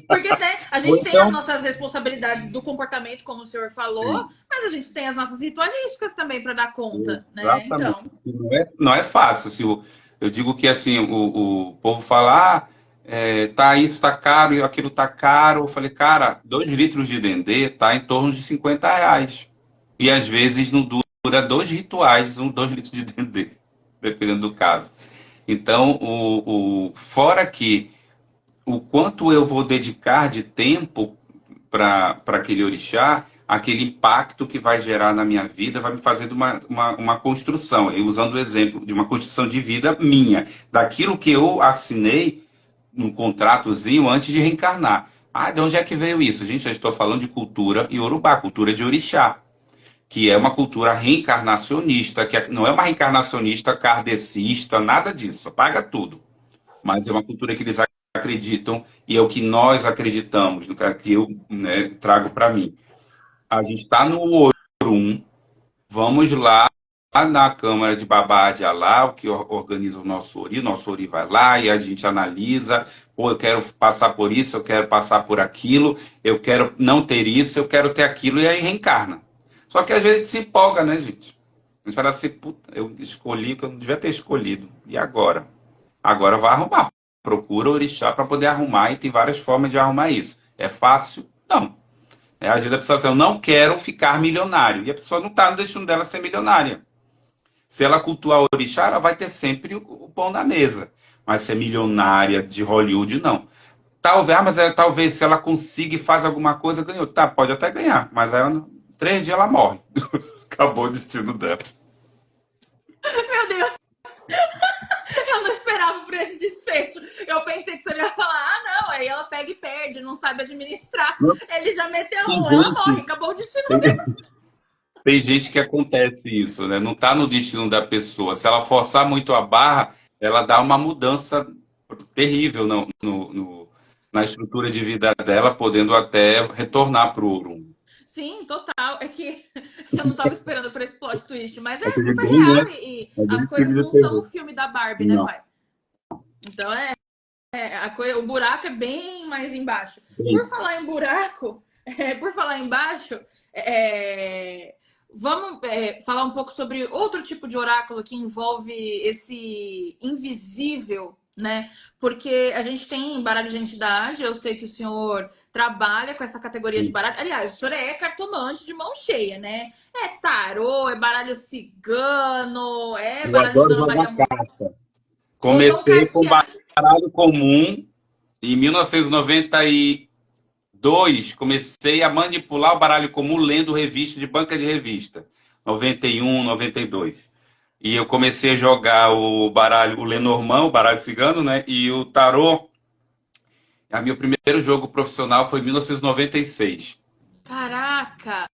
Porque né, a gente tem as nossas responsabilidades do comportamento, como o senhor falou, mas a gente tem as nossas ritualísticas também para dar conta, né? Exatamente. Então. Não é fácil. Assim, Eu digo que assim, o povo fala, tá isso tá caro e aquilo tá caro. Eu falei, cara, 2 litros de dendê tá em torno de R$ 50. E às vezes não dura 2 rituais, 2 litros de dendê, dependendo do caso. Então, fora que o quanto eu vou dedicar de tempo para aquele orixá, aquele impacto que vai gerar na minha vida vai me fazer de uma construção, eu usando o exemplo de uma construção de vida minha, daquilo que eu assinei num contratozinho antes de reencarnar. Ah, de onde é que veio isso? Gente, eu estou falando de cultura iorubá, cultura de orixá, que é uma cultura reencarnacionista, que não é uma reencarnacionista kardecista, nada disso, apaga tudo. Mas é uma cultura que eles acreditam e é o que nós acreditamos, que eu, né, trago para mim. A gente está no Orum, vamos lá na Câmara de Babá de Alá, o que organiza o nosso Ori vai lá e a gente analisa, pô, eu quero passar por isso, eu quero passar por aquilo, eu quero não ter isso, eu quero ter aquilo, e aí reencarna. Só que às vezes a gente se empolga, né, gente? A gente fala assim, puta, eu escolhi o que eu não devia ter escolhido. E agora? Agora vai arrumar. Procura o orixá para poder arrumar e tem várias formas de arrumar isso. É fácil? Não. Às vezes a pessoa diz, eu não quero ficar milionário. E a pessoa não está no destino dela ser milionária. Se ela cultuar o orixá, ela vai ter sempre o pão na mesa. Mas ser milionária de Hollywood, não. Talvez, talvez se ela consiga e faz alguma coisa, ganhou. Tá, pode até ganhar, mas ela, 3 dias ela morre. Acabou o destino dela. Meu Deus, eu não esperava por esse desfecho. Eu pensei que você ia falar, ah, não, aí ela pega e perde, não sabe administrar. Ele já meteu ela morre, acabou o destino dela. Tem gente que acontece isso, né? Não está no destino da pessoa. Se ela forçar muito a barra, ela dá uma mudança terrível na estrutura de vida dela, podendo até retornar para o Ouro. Sim, total. É que eu não tava esperando por esse plot twist, mas é super Ninguém, real né? e A as gente coisas precisa não são o ter. filme da Barbie, né, Não. pai? Então o buraco é bem mais embaixo. Bem, Por falar em buraco, por falar embaixo, vamos falar um pouco sobre outro tipo de oráculo que envolve esse invisível, né? Porque a gente tem baralho de entidade, eu sei que o senhor trabalha com essa categoria de bem. baralho. Aliás, o senhor é cartomante de mão cheia, né? É tarô, é baralho cigano, é Eu baralho adoro judando jogar magia. carta. Ou então Comecei com cartear. baralho comum. Em 1992, comecei a manipular o baralho comum lendo revista de banca de revista. 91, 92. E eu comecei a jogar o baralho, o Lenormand, o baralho cigano, né? E o tarô. Meu primeiro jogo profissional foi em 1996. Caraca!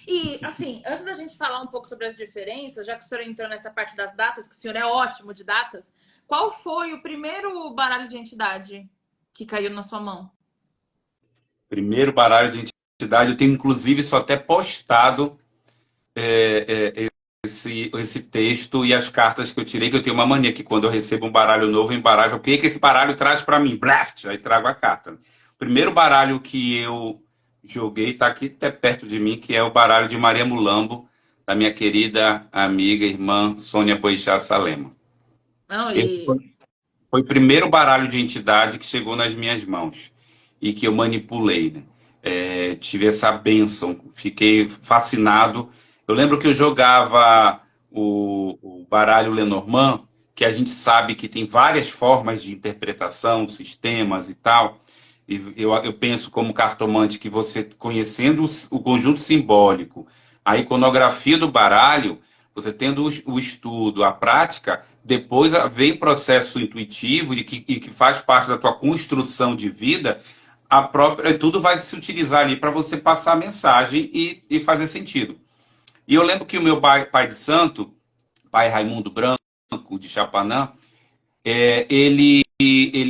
E, assim, antes da gente falar um pouco sobre as diferenças, já que o senhor entrou nessa parte das datas, que o senhor é ótimo de datas, qual foi o primeiro baralho de entidade que caiu na sua mão? Primeiro baralho de entidade, eu tenho inclusive isso até postado, esse texto e as cartas que eu tirei, que eu tenho uma mania que quando eu recebo um baralho novo, eu embaralho, o que esse baralho traz para mim? Blaft! Aí trago a carta. O primeiro baralho que eu joguei está aqui até perto de mim, que é o baralho de Maria Mulambo, da minha querida amiga, irmã Sônia Boixá Salema. Não, Esse e. foi o primeiro baralho de entidade que chegou nas minhas mãos e que eu manipulei, né? Tive essa bênção, fiquei fascinado. Eu lembro que eu jogava o baralho Lenormand, que a gente sabe que tem várias formas de interpretação, sistemas e tal. E eu penso como cartomante que você, conhecendo o conjunto simbólico, a iconografia do baralho, você tendo o estudo, a prática, depois vem o processo intuitivo e que faz parte da tua construção de vida, tudo vai se utilizar ali para você passar a mensagem e fazer sentido. E eu lembro que o meu pai de santo, pai Raimundo Branco, de Chapanã, ele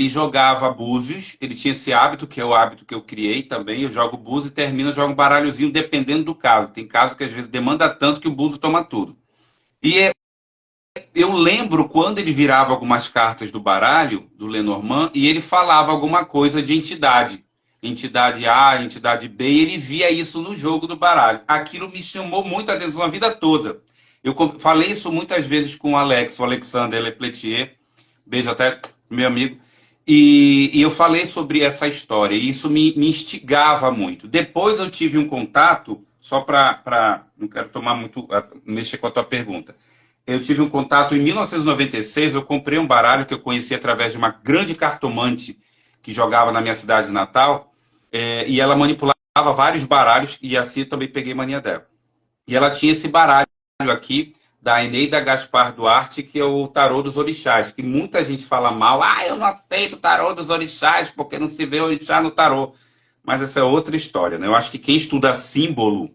jogava búzios, ele tinha esse hábito, que é o hábito que eu criei também, eu jogo búzio e termino, eu jogo um baralhozinho dependendo do caso. Tem casos que às vezes demanda tanto que o búzio toma tudo. E eu lembro quando ele virava algumas cartas do baralho, do Lenormand, e ele falava alguma coisa de entidade. Entidade A, entidade B, e ele via isso no jogo do baralho. Aquilo me chamou muito a atenção a vida toda. Eu falei isso muitas vezes com o Alex, o Alexander Lepletier, Beijo até meu amigo. E eu falei sobre essa história, e isso me instigava muito. Depois eu tive um contato, só para não quero tomar muito, mexer com a tua pergunta. Eu tive um contato em 1996, eu comprei um baralho que eu conheci através de uma grande cartomante que jogava na minha cidade natal, e ela manipulava vários baralhos, e assim eu também peguei mania dela. E ela tinha esse baralho aqui, da Eneida Gaspar Duarte, que é o tarô dos orixás, que muita gente fala mal, eu não aceito o tarô dos orixás, porque não se vê orixá no tarô. Mas essa é outra história, né? Eu acho que quem estuda símbolo,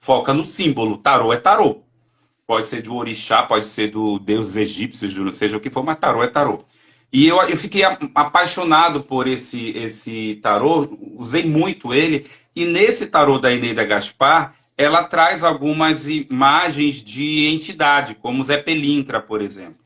foca no símbolo. Tarô é tarô. Pode ser do orixá, pode ser do deuses egípcios, do não seja o que for, mas tarô é tarô. E eu fiquei apaixonado por esse tarô, usei muito ele, e nesse tarô da Eneida Gaspar, ela traz algumas imagens de entidade, como Zé Pelintra, por exemplo.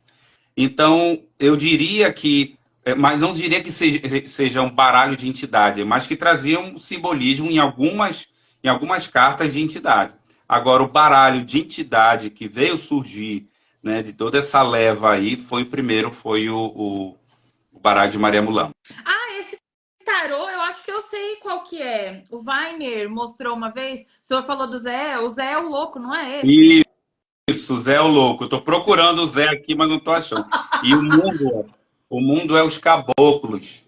Então, eu diria que, mas não diria que seja um baralho de entidade, mas que trazia um simbolismo em algumas cartas de entidade. Agora, o baralho de entidade que veio surgir, né, de toda essa leva aí, foi o primeiro, foi o baralho de Maria Mulambo. Esse tarô, eu acho que eu sei qual que é. O Weiner mostrou uma vez. O senhor falou do Zé. O Zé é o louco, não é esse? Isso, Zé é o louco. Eu tô procurando o Zé aqui, mas não tô achando. E o mundo é os caboclos.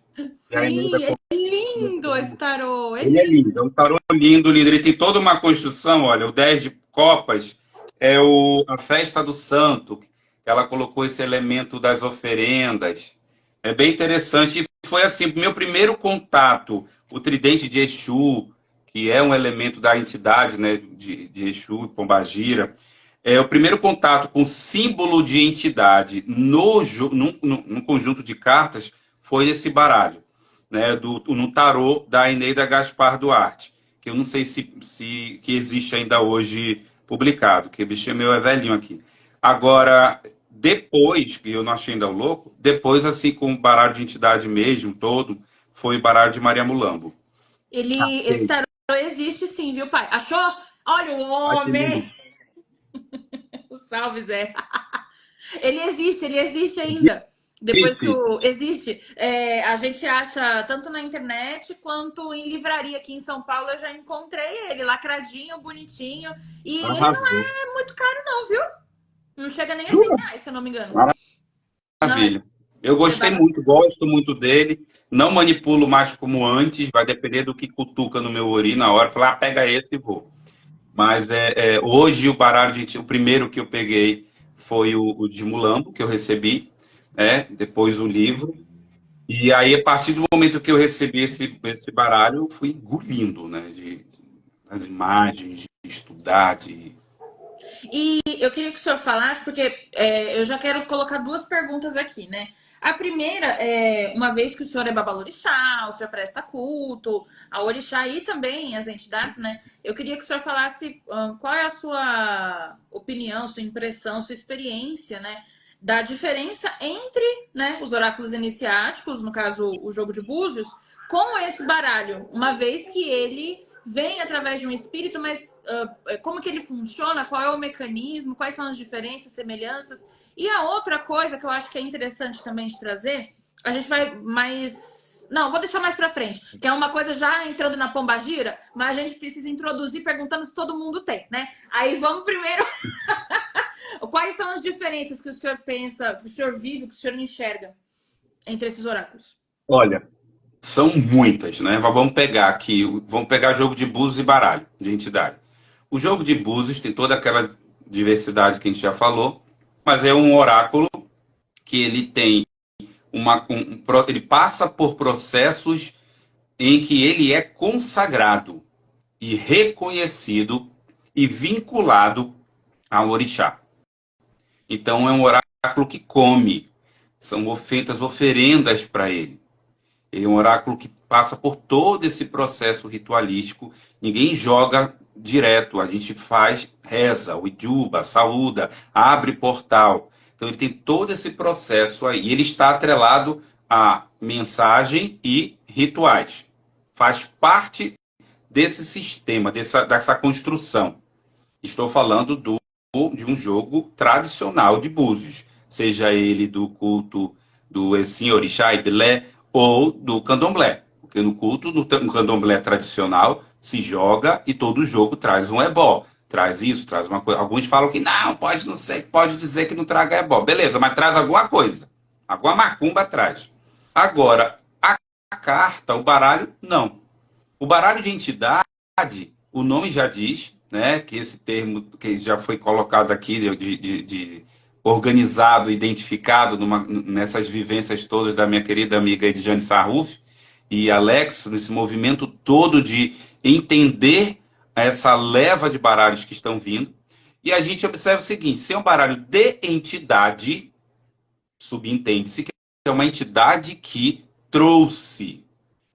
E a Eneida Sim, é lindo esse tarô. É Ele é lindo. lindo, é um tarô lindo, lindo. Ele tem toda uma construção, olha, o 10 de copas é a festa do santo, que ela colocou esse elemento das oferendas. É bem interessante. E foi assim, meu primeiro contato, o tridente de Exu, que é um elemento da entidade, né, de Exu, Pombagira, o primeiro contato com símbolo de entidade num conjunto de cartas foi esse baralho, né, no tarô da Eneida Gaspar Duarte, que eu não sei se que existe ainda hoje publicado, que o bicho meu é velhinho aqui. Agora, depois, que eu não achei ainda o louco, depois, assim, com o baralho de entidade mesmo, todo, foi o baralho de Maria Mulambo. Esse tarô existe sim, viu, pai? Achou? Olha o Ai, que lindo. homem! Salve, Zé! Ele existe ainda. Depois que Gente, o. Existe. A gente acha tanto na internet quanto em livraria aqui em São Paulo. Eu já encontrei ele lacradinho, bonitinho. E ele não arrasou. é muito caro, não, viu? Não chega nem a Jura? R$ 100, se eu não me engano. Não, Maravilha. Eu é gostei barato. muito, gosto muito dele. Não manipulo mais como antes, vai depender do que cutuca no meu ori na hora. Falar, pega esse e vou. Mas hoje o baralho o primeiro que eu peguei foi o de Mulambo, que eu recebi, depois o livro. E aí, a partir do momento que eu recebi esse baralho, eu fui engolindo, né? As imagens, de estudar, E eu queria que o senhor falasse, porque eu já quero colocar duas perguntas aqui, né? A primeira é, uma vez que o senhor é babalorixá, o senhor presta culto ao orixá e também as entidades, né? Eu queria que o senhor falasse qual é a sua opinião, sua impressão, sua experiência, né? Da diferença entre, né, os oráculos iniciáticos, no caso o jogo de búzios, com esse baralho, uma vez que ele vem através de um espírito, mas como que ele funciona, qual é o mecanismo, quais são as diferenças, semelhanças. E a outra coisa que eu acho que é interessante também de trazer, a gente vai mais... Não, vou deixar mais pra frente, que é uma coisa já entrando na pombagira, mas a gente precisa introduzir perguntando se todo mundo tem, né? Aí vamos primeiro... Quais são as diferenças que o senhor pensa, que o senhor vive, que o senhor enxerga entre esses oráculos? olha, são muitas, né? Mas vamos pegar jogo de búzios e baralho, de entidade. O jogo de búzios tem toda aquela diversidade que a gente já falou, mas é um oráculo que ele tem ele passa por processos em que ele é consagrado e reconhecido e vinculado ao orixá. Então é um oráculo que come, são feitas oferendas para ele. Ele é um oráculo que passa por todo esse processo ritualístico. Ninguém joga direto, a gente faz, reza, o ijuba, saúda, abre portal. Então ele tem todo esse processo aí. Ele está atrelado a mensagem e rituais. Faz parte desse sistema, dessa construção. Estou falando de um jogo tradicional de búzios, seja ele do culto do Exim, Orixá, Ibilé, ou do candomblé. Porque no culto, no candomblé tradicional, se joga e todo jogo traz um ebó. Traz isso, traz uma coisa. Alguns falam que não, pode não ser, pode dizer que não traga ebó. Beleza, mas traz alguma coisa. Alguma macumba traz. Agora, a carta, o baralho, não. O baralho de entidade, o nome já diz, né, que esse termo que já foi colocado aqui de organizado, identificado nessas vivências todas da minha querida amiga Edjane Sarruf e Alex, nesse movimento todo de entender essa leva de baralhos que estão vindo. E a gente observa o seguinte: se é um baralho de entidade, subentende-se que é uma entidade que trouxe,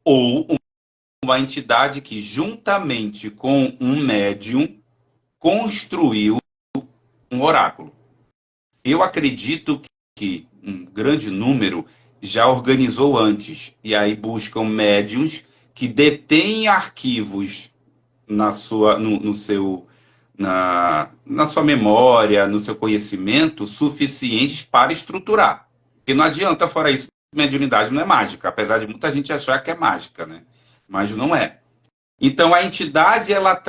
ou uma entidade que, juntamente com um médium, construiu um oráculo. Eu acredito que um grande número já organizou antes, e aí buscam médiuns que detêm arquivos na sua memória, no seu conhecimento, suficientes para estruturar. Porque não adianta, fora isso, mediunidade não é mágica, apesar de muita gente achar que é mágica, né? Mas não é. Então, a entidade, ela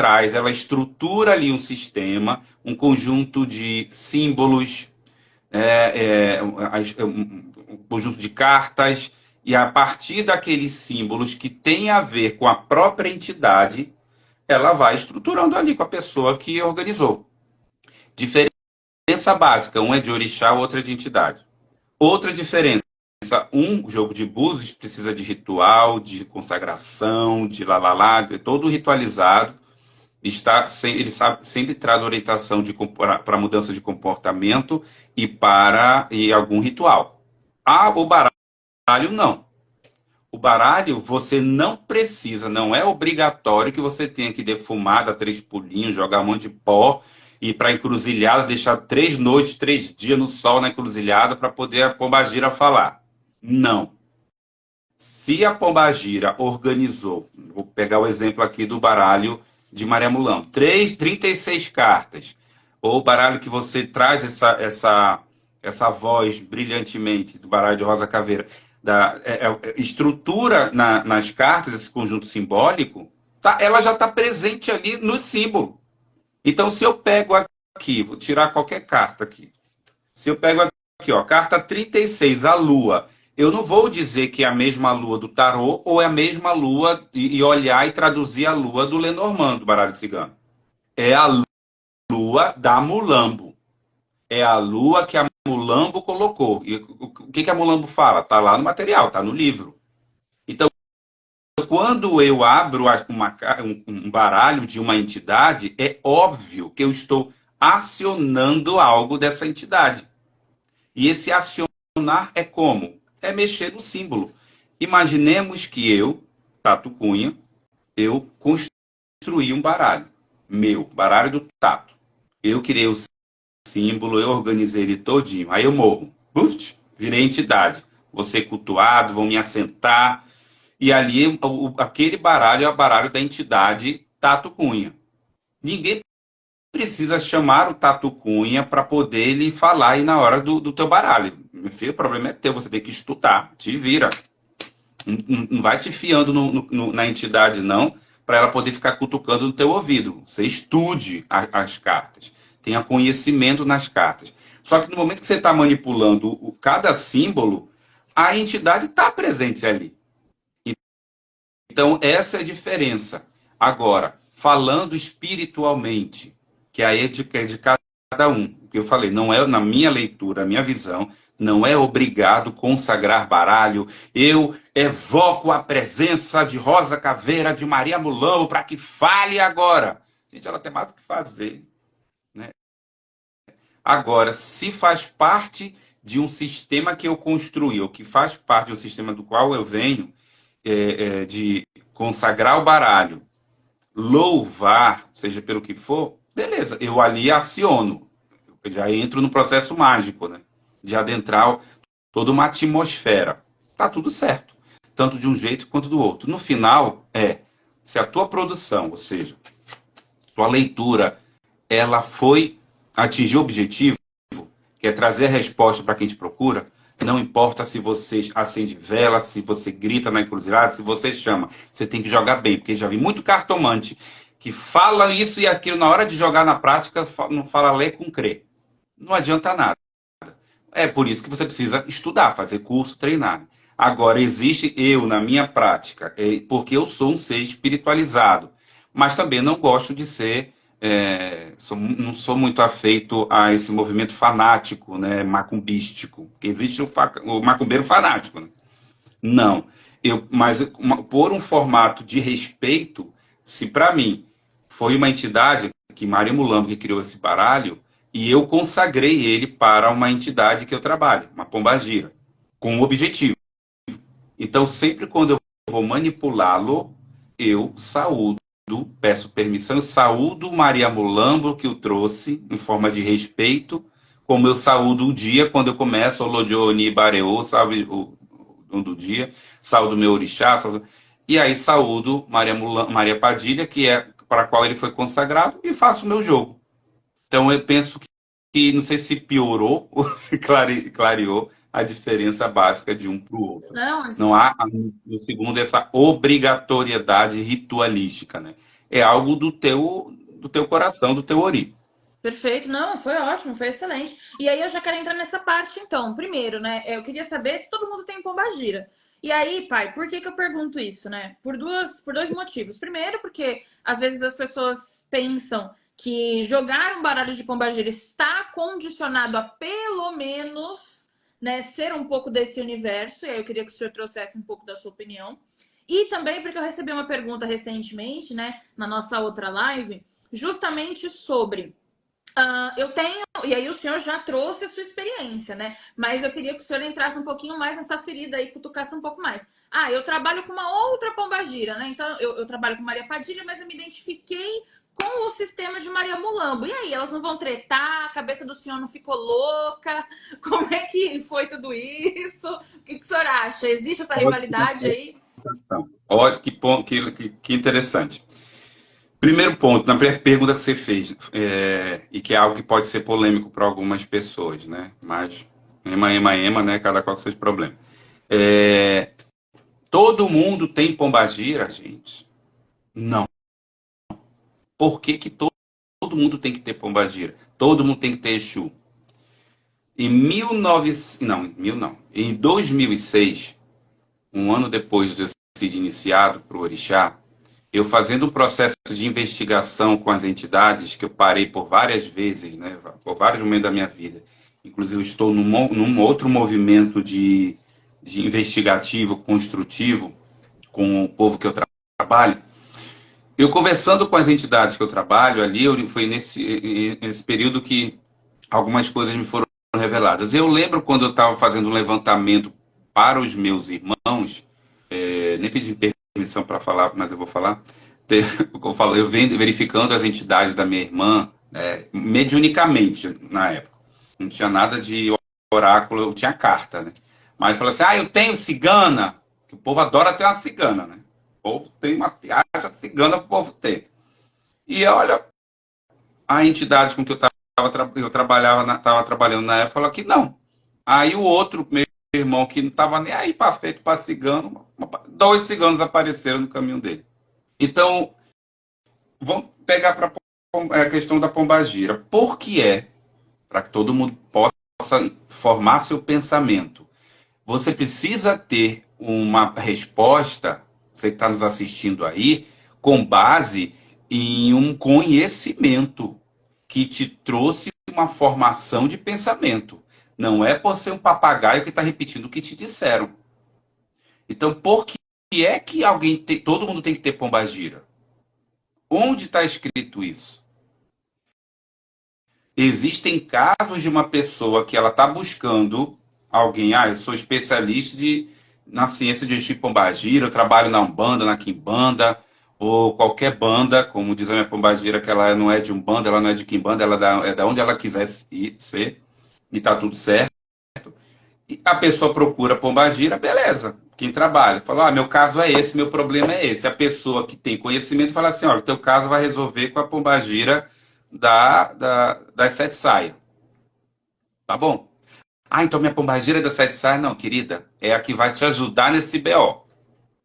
estrutura ali um sistema, um conjunto de símbolos, um conjunto de cartas, e a partir daqueles símbolos que têm a ver com a própria entidade, ela vai estruturando ali com a pessoa que organizou. Diferença básica, um é de orixá, o outro é de entidade. Outra diferença, um jogo de búzios precisa de ritual, de consagração, de todo ritualizado. Ele sempre traz orientação para mudança de comportamento e algum ritual. O baralho não. O baralho você não precisa, não é obrigatório que você tenha que defumar, dar 3 pulinhos, jogar um monte de pó, ir para a encruzilhada, deixar 3 noites, 3 dias no sol na encruzilhada para poder a pombagira falar. Não. Se a pombagira organizou, vou pegar o exemplo aqui do baralho de Maria Mulambo, 36 cartas, ou o baralho que você traz essa voz brilhantemente do baralho de Rosa Caveira, estrutura nas cartas, esse conjunto simbólico, ela já está presente ali no símbolo. Então, se eu pego aqui, vou tirar qualquer carta aqui, se eu pego aqui, ó, carta 36, a lua, eu não vou dizer que é a mesma lua do tarô ou é a mesma lua e olhar e traduzir a lua do Lenormand, do baralho cigano. É a lua da Mulambo. É a lua que a Mulambo colocou. E o que a Mulambo fala? Está lá no material, está no livro. Então, quando eu abro um baralho de uma entidade, é óbvio que eu estou acionando algo dessa entidade. E esse acionar é como? É mexer no símbolo. Imaginemos que eu, Tato Cunha, eu construí um baralho. Baralho do Tato. Eu criei o símbolo, eu organizei ele todinho. Aí eu morro. Virei entidade. Vou ser cultuado, vão me assentar. E ali, aquele baralho é o baralho da entidade Tato Cunha. Ninguém precisa chamar o Tato Cunha para poder lhe falar aí na hora do teu baralho. Meu filho, o problema é teu, você tem que estudar. Te vira. Não vai te fiando na entidade, não, para ela poder ficar cutucando no teu ouvido. Você estude as cartas. Tenha conhecimento nas cartas. Só que no momento que você está manipulando cada símbolo, a entidade está presente ali. Então, essa é a diferença. Agora, falando espiritualmente, que aí é de cada um. O que eu falei, não é na minha leitura, a minha visão, não é obrigado consagrar baralho. Eu evoco a presença de Rosa Caveira, de Maria Mulambo, para que fale agora. Gente, ela tem mais o que fazer. Né? Agora, se faz parte de um sistema que eu construí, ou que faz parte de um sistema do qual eu venho, de consagrar o baralho, louvar, seja pelo que for, beleza, eu ali aciono. Eu já entro no processo mágico, né? De adentrar toda uma atmosfera. Tá tudo certo. Tanto de um jeito quanto do outro. No final, se a tua produção, ou seja, tua leitura, ela foi atingir o objetivo, que é trazer a resposta para quem te procura, Não importa se você acende vela, se você grita na encruzilhada, se você chama. Você tem que jogar bem, porque já vi muito cartomante que fala isso e aquilo na hora de jogar na prática não fala ler com crer. Não adianta nada. É por isso que você precisa estudar, fazer curso, treinar. Agora, existe eu na minha prática, porque eu sou um ser espiritualizado, mas também não gosto de ser, não sou muito afeito a esse movimento fanático, né, macumbístico, porque existe o macumbeiro fanático, né? Não, mas por um formato de respeito, se para mim foi uma entidade que Maria Mulambo que criou esse baralho, e eu consagrei ele para uma entidade que eu trabalho, uma pombagira, com um objetivo. Então, sempre quando eu vou manipulá-lo, eu saúdo, peço permissão, eu saúdo Maria Mulambo, que o trouxe, em forma de respeito, como eu saúdo o dia quando eu começo o Lodioni Bareô, salve o dono do dia, saúdo meu orixá, e aí saúdo Maria Padilha, que é para a qual ele foi consagrado, e faço o meu jogo. Então, eu penso que não sei se piorou ou se clareou a diferença básica de um para o outro. Não, Não há, no segundo, essa obrigatoriedade ritualística, né? É algo do teu coração, do teu ori. perfeito. Não, foi ótimo, foi excelente. E aí eu já quero entrar nessa parte, então. Primeiro, né? Eu queria saber se todo mundo tem pombagira. E aí, pai, por que que eu pergunto isso, né? Por dois motivos. Primeiro, porque às vezes as pessoas pensam que jogar um baralho de pombagira está condicionado a pelo menos, né, ser um pouco desse universo. E aí eu queria que o senhor trouxesse um pouco da sua opinião. E também porque eu recebi uma pergunta recentemente, né, na nossa outra live, justamente sobre eu tenho, e aí o senhor já trouxe a sua experiência, né? Mas eu queria que o senhor entrasse um pouquinho mais nessa ferida aí, cutucasse um pouco mais. Ah, eu trabalho com uma outra pombagira, né? Então eu trabalho com Maria Padilha, mas eu me identifiquei com o sistema de Maria Mulambo. E aí, elas não vão tretar? A cabeça do senhor não ficou louca? Como é que foi tudo isso? O que o senhor acha? Existe essa Ótima rivalidade aí? questão. Ótimo, que interessante. Primeiro ponto, na pergunta que você fez, e que é algo que pode ser polêmico para algumas pessoas, né? Mas, ema, né? Cada qual com seus problemas. Todo mundo tem pombagira, gente? Não. Por que que todo mundo tem que ter pombagira? Todo mundo tem que ter Exu. Em 2006, um ano depois de eu ter sido iniciado para o Orixá, eu fazendo um processo de investigação com as entidades, que eu parei por várias vezes, né, por vários momentos da minha vida. Inclusive, eu estou num outro movimento de investigativo, construtivo, com o povo que eu trabalho. Eu conversando com as entidades que eu trabalho ali, foi nesse período que algumas coisas me foram reveladas. Eu lembro quando eu estava fazendo um levantamento para os meus irmãos, nem pedi permissão para falar, mas eu vou falar. Eu venho verificando as entidades da minha irmã, mediunicamente, na época. Não tinha nada de oráculo, eu tinha carta, né? Mas eu falei assim, eu tenho cigana, que o povo adora ter uma cigana, né? O povo tem uma piada cigana para o povo ter. E olha, a entidade com que eu estava trabalhando na época falou que não. Aí o outro, meu irmão, que não estava nem aí para feito para cigano, 2 ciganos apareceram no caminho dele. Então, vamos pegar para a questão da pombagira. Por que para que todo mundo possa formar seu pensamento, você precisa ter uma resposta, você que está nos assistindo aí, com base em um conhecimento que te trouxe uma formação de pensamento. Não é por ser um papagaio que está repetindo o que te disseram. Então, por que é que todo mundo tem que ter pombagira? Onde está escrito isso? Existem casos de uma pessoa que ela está buscando alguém, eu sou especialista na ciência de Exu Pombagira, eu trabalho na Umbanda, na Quimbanda, ou qualquer banda, como diz a minha pombagira, que ela não é de Umbanda, ela não é de Quimbanda, ela é da onde ela quiser ser, e está tudo certo. E a pessoa procura pombagira, beleza. Quem trabalha, fala, meu caso é esse, meu problema é esse. A pessoa que tem conhecimento fala assim, olha, o teu caso vai resolver com a pombagira das 7 saias. Tá bom. Ah, então minha pombagira é da Sete Saias? Não, querida, é a que vai te ajudar nesse BO.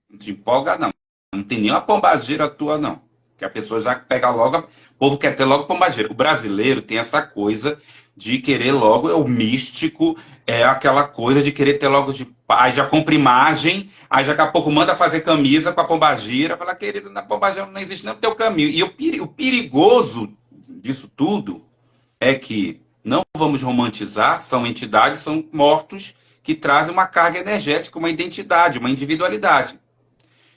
Não te empolga, não. Não tem nenhuma pombagira tua, não. Que a pessoa já pega logo. O povo quer ter logo pombagira. O brasileiro tem essa coisa de querer logo, é o místico, é aquela coisa de querer ter logo de. Aí já compra imagem, aí já daqui a pouco manda fazer camisa com a pombagira. Fala, querido, na pombagira não existe nem o teu caminho. E o perigoso disso tudo é que não vamos romantizar, são entidades, são mortos que trazem uma carga energética, uma identidade, uma individualidade.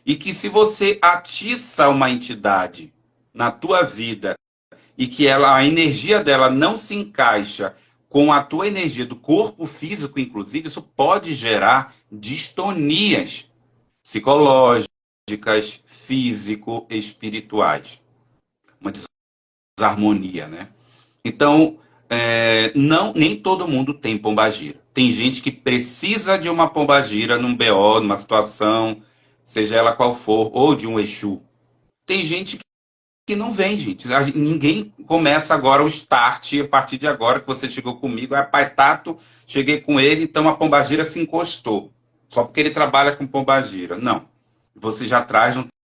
E que se você atiça uma entidade na tua vida e que ela, a energia dela não se encaixa com a tua energia do corpo físico, inclusive, isso pode gerar distonias psicológicas, físico-espirituais. Uma desarmonia, né? Então, não, nem todo mundo tem pombagira. Tem gente que precisa de uma pombagira num BO, numa situação, seja ela qual for, ou de um Exu. Tem gente que não vem, gente. Ninguém começa agora o start, a partir de agora que você chegou comigo, pai Tato, cheguei com ele, então a pombagira se encostou. Só porque ele trabalha com pombagira. Não. Você já traz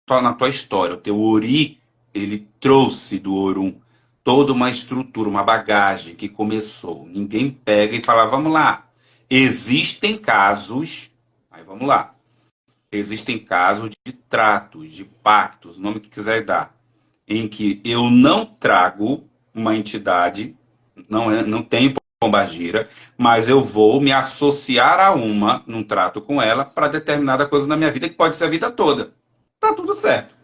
na tua história. O teu Ori, ele trouxe do Orum toda uma estrutura, uma bagagem que começou. Ninguém pega e fala, vamos lá. Existem casos, aí vamos lá. Existem casos de tratos, de pactos, o nome que quiser dar, em que eu não trago uma entidade, não tenho pombagira, mas eu vou me associar a uma, num trato com ela, para determinada coisa na minha vida, que pode ser a vida toda. Tá tudo certo.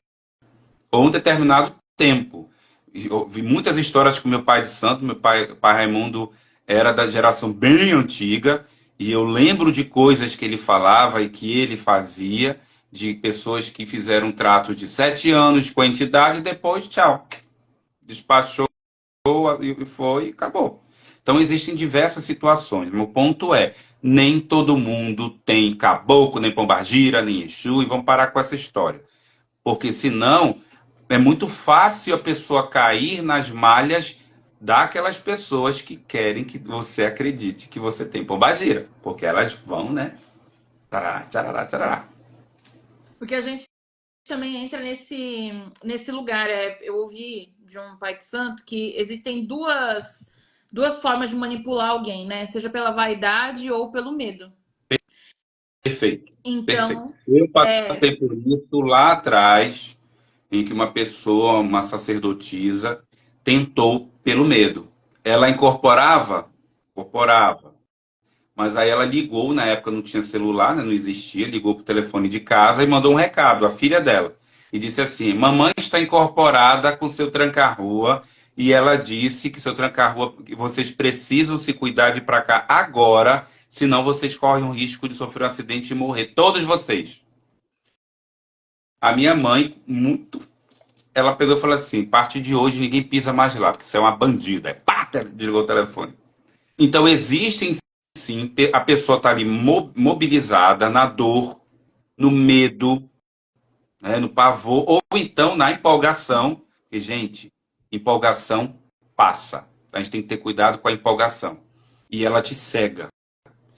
Ou um determinado tempo. Eu vi muitas histórias com meu pai de santo, pai Raimundo era da geração bem antiga, e eu lembro de coisas que ele falava e que ele fazia, de pessoas que fizeram um trato de 7 anos com a entidade e depois, tchau. Despachou e foi e acabou. Então existem diversas situações. Meu ponto é, nem todo mundo tem caboclo, nem pombagira, nem Exu, e vamos parar com essa história. Porque senão é muito fácil a pessoa cair nas malhas daquelas pessoas que querem que você acredite que você tem pombagira. Porque elas vão, né? Tarará, tarará, tarará. Porque a gente também entra nesse lugar. Eu ouvi de um pai de santo que existem duas formas de manipular alguém, né? Seja pela vaidade ou pelo medo. Perfeito, perfeito. Então, Eu é, passei por isso lá atrás, em que uma pessoa, uma sacerdotisa, tentou pelo medo. Ela incorporava, mas aí ela ligou, na época não tinha celular, né, não existia, ligou para o telefone de casa e mandou um recado, a filha dela, e disse assim, mamãe está incorporada com seu tranca-rua, e ela disse que seu tranca-rua, que vocês precisam se cuidar de ir para cá agora, senão vocês correm o risco de sofrer um acidente e morrer, todos vocês. A minha mãe, muito, ela pegou e falou assim, a partir de hoje ninguém pisa mais lá, porque você é uma bandida. Aí, pá, desligou o telefone. Então existem sim, a pessoa está ali mobilizada na dor, no medo, né, no pavor, ou então na empolgação, porque, gente, empolgação passa. A gente tem que ter cuidado com a empolgação. E ela te cega.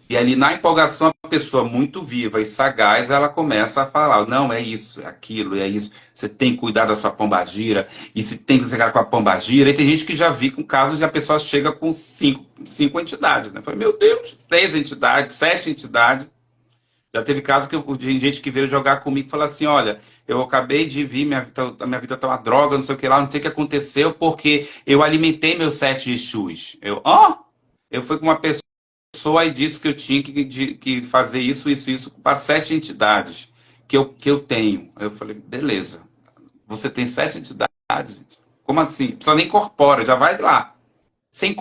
E ali na empolgação, a pessoa muito viva e sagaz, ela começa a falar, não, é isso, é aquilo, é isso, você tem que cuidar da sua pombagira, e se tem que chegar com a pombagira, e tem gente que já vi com casos que a pessoa chega com cinco entidades, né? Falei, meu Deus, 6 entidades, 7 entidades. Já teve casos que de gente que veio jogar comigo e falou assim, olha, eu acabei de vir, a minha vida tá uma droga, não sei o que lá, não sei o que aconteceu, porque eu alimentei meus 7 Exus. Eu fui com uma pessoa e disse que eu tinha que fazer isso para 7 entidades que eu tenho. Eu falei, beleza. Você tem 7 entidades? Como assim? A pessoa nem incorpora, já vai lá. Você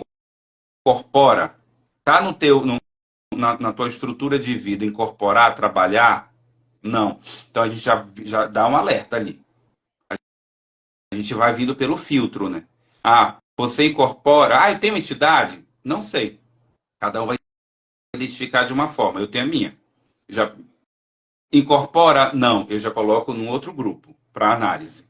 incorpora, tá no teu, na tua estrutura de vida, incorporar, trabalhar? Não. Então a gente já dá um alerta ali. A gente vai vindo pelo filtro, né? Ah, você incorpora. Ah, eu tenho entidade? Não sei. Cada um vai identificar de uma forma. Eu tenho a minha. Já incorpora? Não, eu já coloco num outro grupo para análise.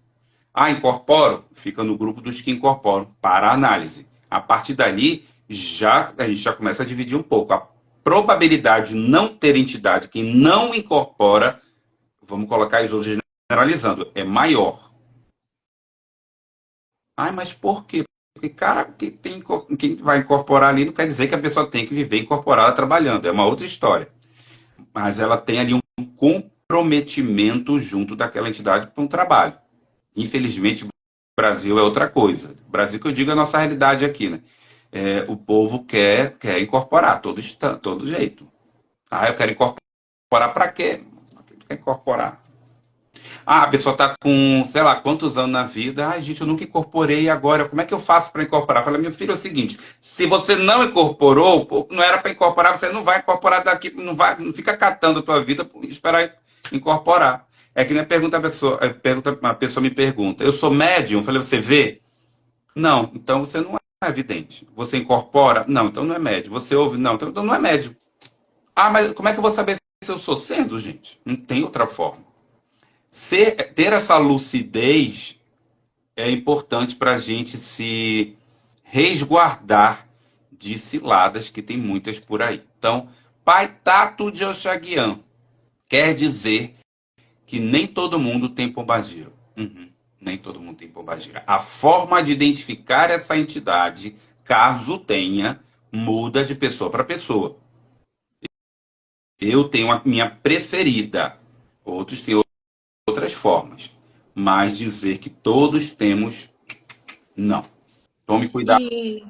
Ah, incorporo? Fica no grupo dos que incorporam para análise. A partir dali, a gente já começa a dividir um pouco. A probabilidade de não ter entidade, quem não incorpora, vamos colocar isso generalizando, é maior. Ai, mas por quê? Porque, cara, quem vai incorporar ali não quer dizer que a pessoa tem que viver incorporada trabalhando. É uma outra história. Mas ela tem ali um comprometimento junto daquela entidade para um trabalho. Infelizmente, o Brasil é outra coisa. O Brasil, que eu digo, é a nossa realidade aqui, né? O povo quer incorporar, todo jeito. Ah, eu quero incorporar para quê? Por que tu quer incorporar? Ah, a pessoa está com, sei lá, quantos anos na vida. Ai, gente, eu nunca incorporei agora. Como é que eu faço para incorporar? Fala, meu filho, é o seguinte: se você não incorporou, não era para incorporar, você não vai incorporar daqui, não fica catando a tua vida e esperar incorporar. É que nem a pessoa me pergunta: eu sou médium? Eu falei, você vê? Não, então você não é evidente. Você incorpora? Não, então não é médium. Você ouve? Não, então não é médium. Ah, mas como é que eu vou saber se eu sou sendo, gente? Não tem outra forma. Ter essa lucidez é importante para a gente se resguardar de ciladas, que tem muitas por aí. Então, Pai Tato de Oxaguian quer dizer que nem todo mundo tem pombagira. Nem todo mundo tem pombagira. A forma de identificar essa entidade, caso tenha, muda de pessoa para pessoa. Eu tenho a minha preferida, outros têm outras formas. Mas dizer que todos temos, não. Tome cuidado. E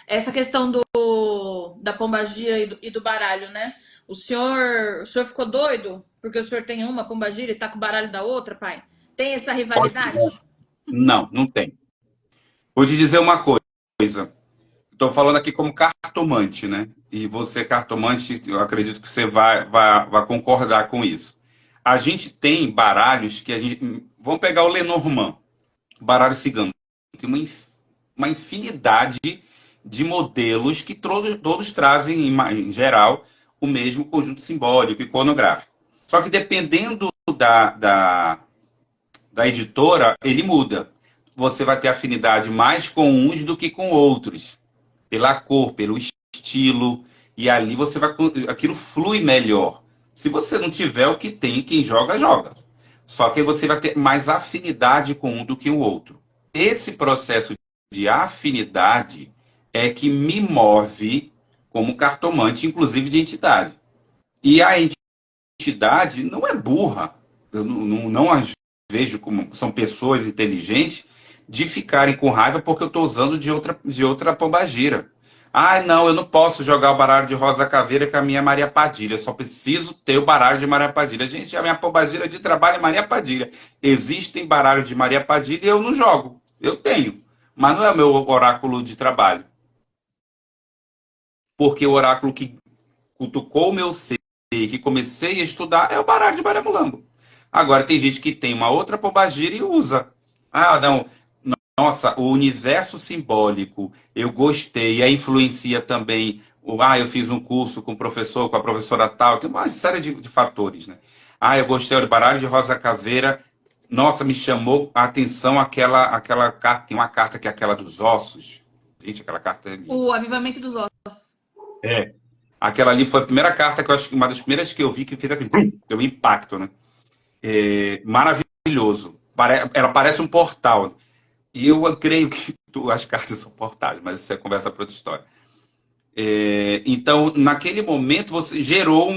essa questão da pombagira e do baralho, né? O senhor ficou doido porque o senhor tem uma pombagira e tá com o baralho da outra, pai? Tem essa rivalidade? Não, não tem. Vou te dizer uma coisa. Estou falando aqui como cartomante, né? E você, cartomante, eu acredito que você vai concordar com isso. A gente tem baralhos que a gente. Vamos pegar o Lenormand, baralho cigano. Tem uma infinidade de modelos que todos trazem, em geral, o mesmo conjunto simbólico, iconográfico. Só que dependendo da editora, ele muda. Você vai ter afinidade mais com uns do que com outros. Pela cor, pelo estilo. E ali você vai. Aquilo flui melhor. Se você não tiver o que tem, quem joga, joga. Só que você vai ter mais afinidade com um do que o outro. Esse processo de afinidade é que me move como cartomante, inclusive de entidade. E a entidade não é burra. Eu não as vejo como são pessoas inteligentes de ficarem com raiva porque eu estou usando de outra pombagira. Ah, não, eu não posso jogar o baralho de Rosa Caveira com a minha Maria Padilha. Eu só preciso ter o baralho de Maria Padilha. Gente, a minha pombagira de trabalho é Maria Padilha. Existem baralhos de Maria Padilha e eu não jogo. Eu tenho. Mas não é o meu oráculo de trabalho. Porque o oráculo que cutucou o meu ser, que comecei a estudar, é o baralho de Maria Mulambo. Agora, tem gente que tem uma outra pombagira e usa. Ah, não. Nossa, o universo simbólico, eu gostei, aí influencia também. Eu fiz um curso com o professor, com a professora tal, tem uma série de fatores, né? Ah, eu gostei do baralho de Rosa Caveira. Nossa, me chamou a atenção aquela carta. Tem uma carta que é aquela dos ossos. Gente, aquela carta é linda. O avivamento dos ossos. É. Aquela ali foi a primeira carta que eu acho que uma das primeiras que eu vi que fez assim, deu um impacto, né? Maravilhoso. Ela parece um portal. E eu creio que as cartas são portais, mas isso é conversa para outra história. Então, naquele momento, você gerou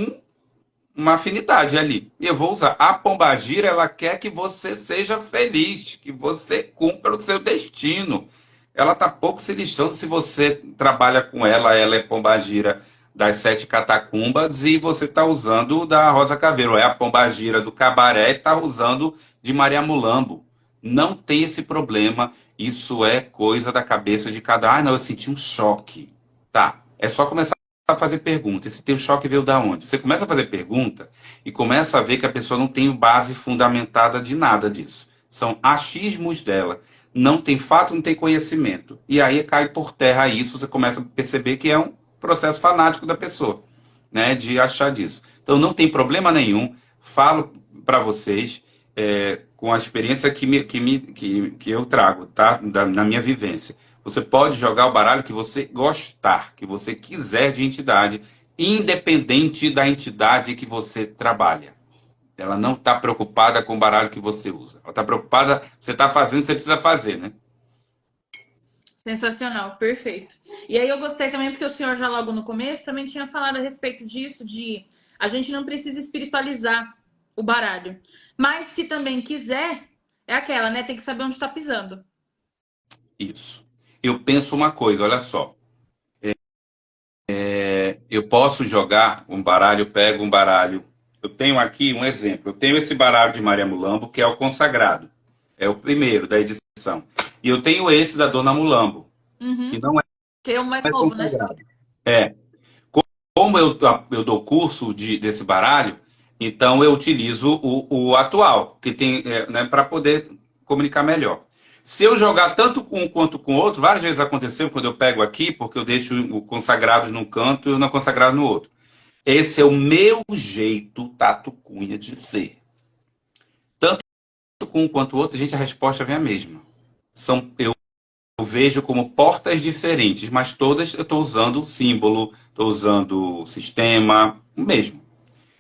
uma afinidade ali. E eu vou usar. A pombagira, ela quer que você seja feliz, que você cumpra o seu destino. Ela está pouco se lixando se você trabalha com ela é pombagira das 7 catacumbas e você está usando da Rosa Caveira. Ou é a pombagira do cabaré e está usando de Maria Mulambo. Não tem esse problema, isso é coisa da cabeça de cada. Ah, não, eu senti um choque. Tá, é só começar a fazer pergunta. Esse teu choque veio da onde? Você começa a fazer pergunta e começa a ver que a pessoa não tem base fundamentada de nada disso. São achismos dela. Não tem fato, não tem conhecimento. E aí cai por terra isso, você começa a perceber que é um processo fanático da pessoa, né, de achar disso. Então não tem problema nenhum, falo para vocês, com a experiência que eu trago, tá? Na minha vivência. Você pode jogar o baralho que você gostar, que você quiser de entidade, independente da entidade que você trabalha. Ela não está preocupada com o baralho que você usa. Ela está preocupada, você está fazendo o que você precisa fazer, né? Sensacional, perfeito. E aí eu gostei também porque o senhor já logo no começo também tinha falado a respeito disso, de a gente não precisa espiritualizar o baralho. Mas se também quiser, é aquela, né? Tem que saber onde tá pisando. Isso. Eu penso uma coisa, olha só. Eu posso jogar um baralho, eu pego um baralho. Eu tenho aqui um exemplo. Eu tenho esse baralho de Maria Mulambo, que é o consagrado. É o primeiro da edição. E eu tenho esse da Dona Mulambo, que Uhum. não Que é o mais é novo, né? consagrado. É. Como eu dou curso desse baralho, então eu utilizo o atual, que tem, né, para poder comunicar melhor. Se eu jogar tanto com um quanto com o outro, várias vezes aconteceu quando eu pego aqui, porque eu deixo o consagrado num canto e o não consagrado no outro. Esse é o meu jeito, Tato Cunha, de ser. Tanto com um quanto o outro, gente, a resposta vem a mesma. Eu vejo como portas diferentes, mas todas eu estou usando o símbolo, estou usando o sistema, o mesmo.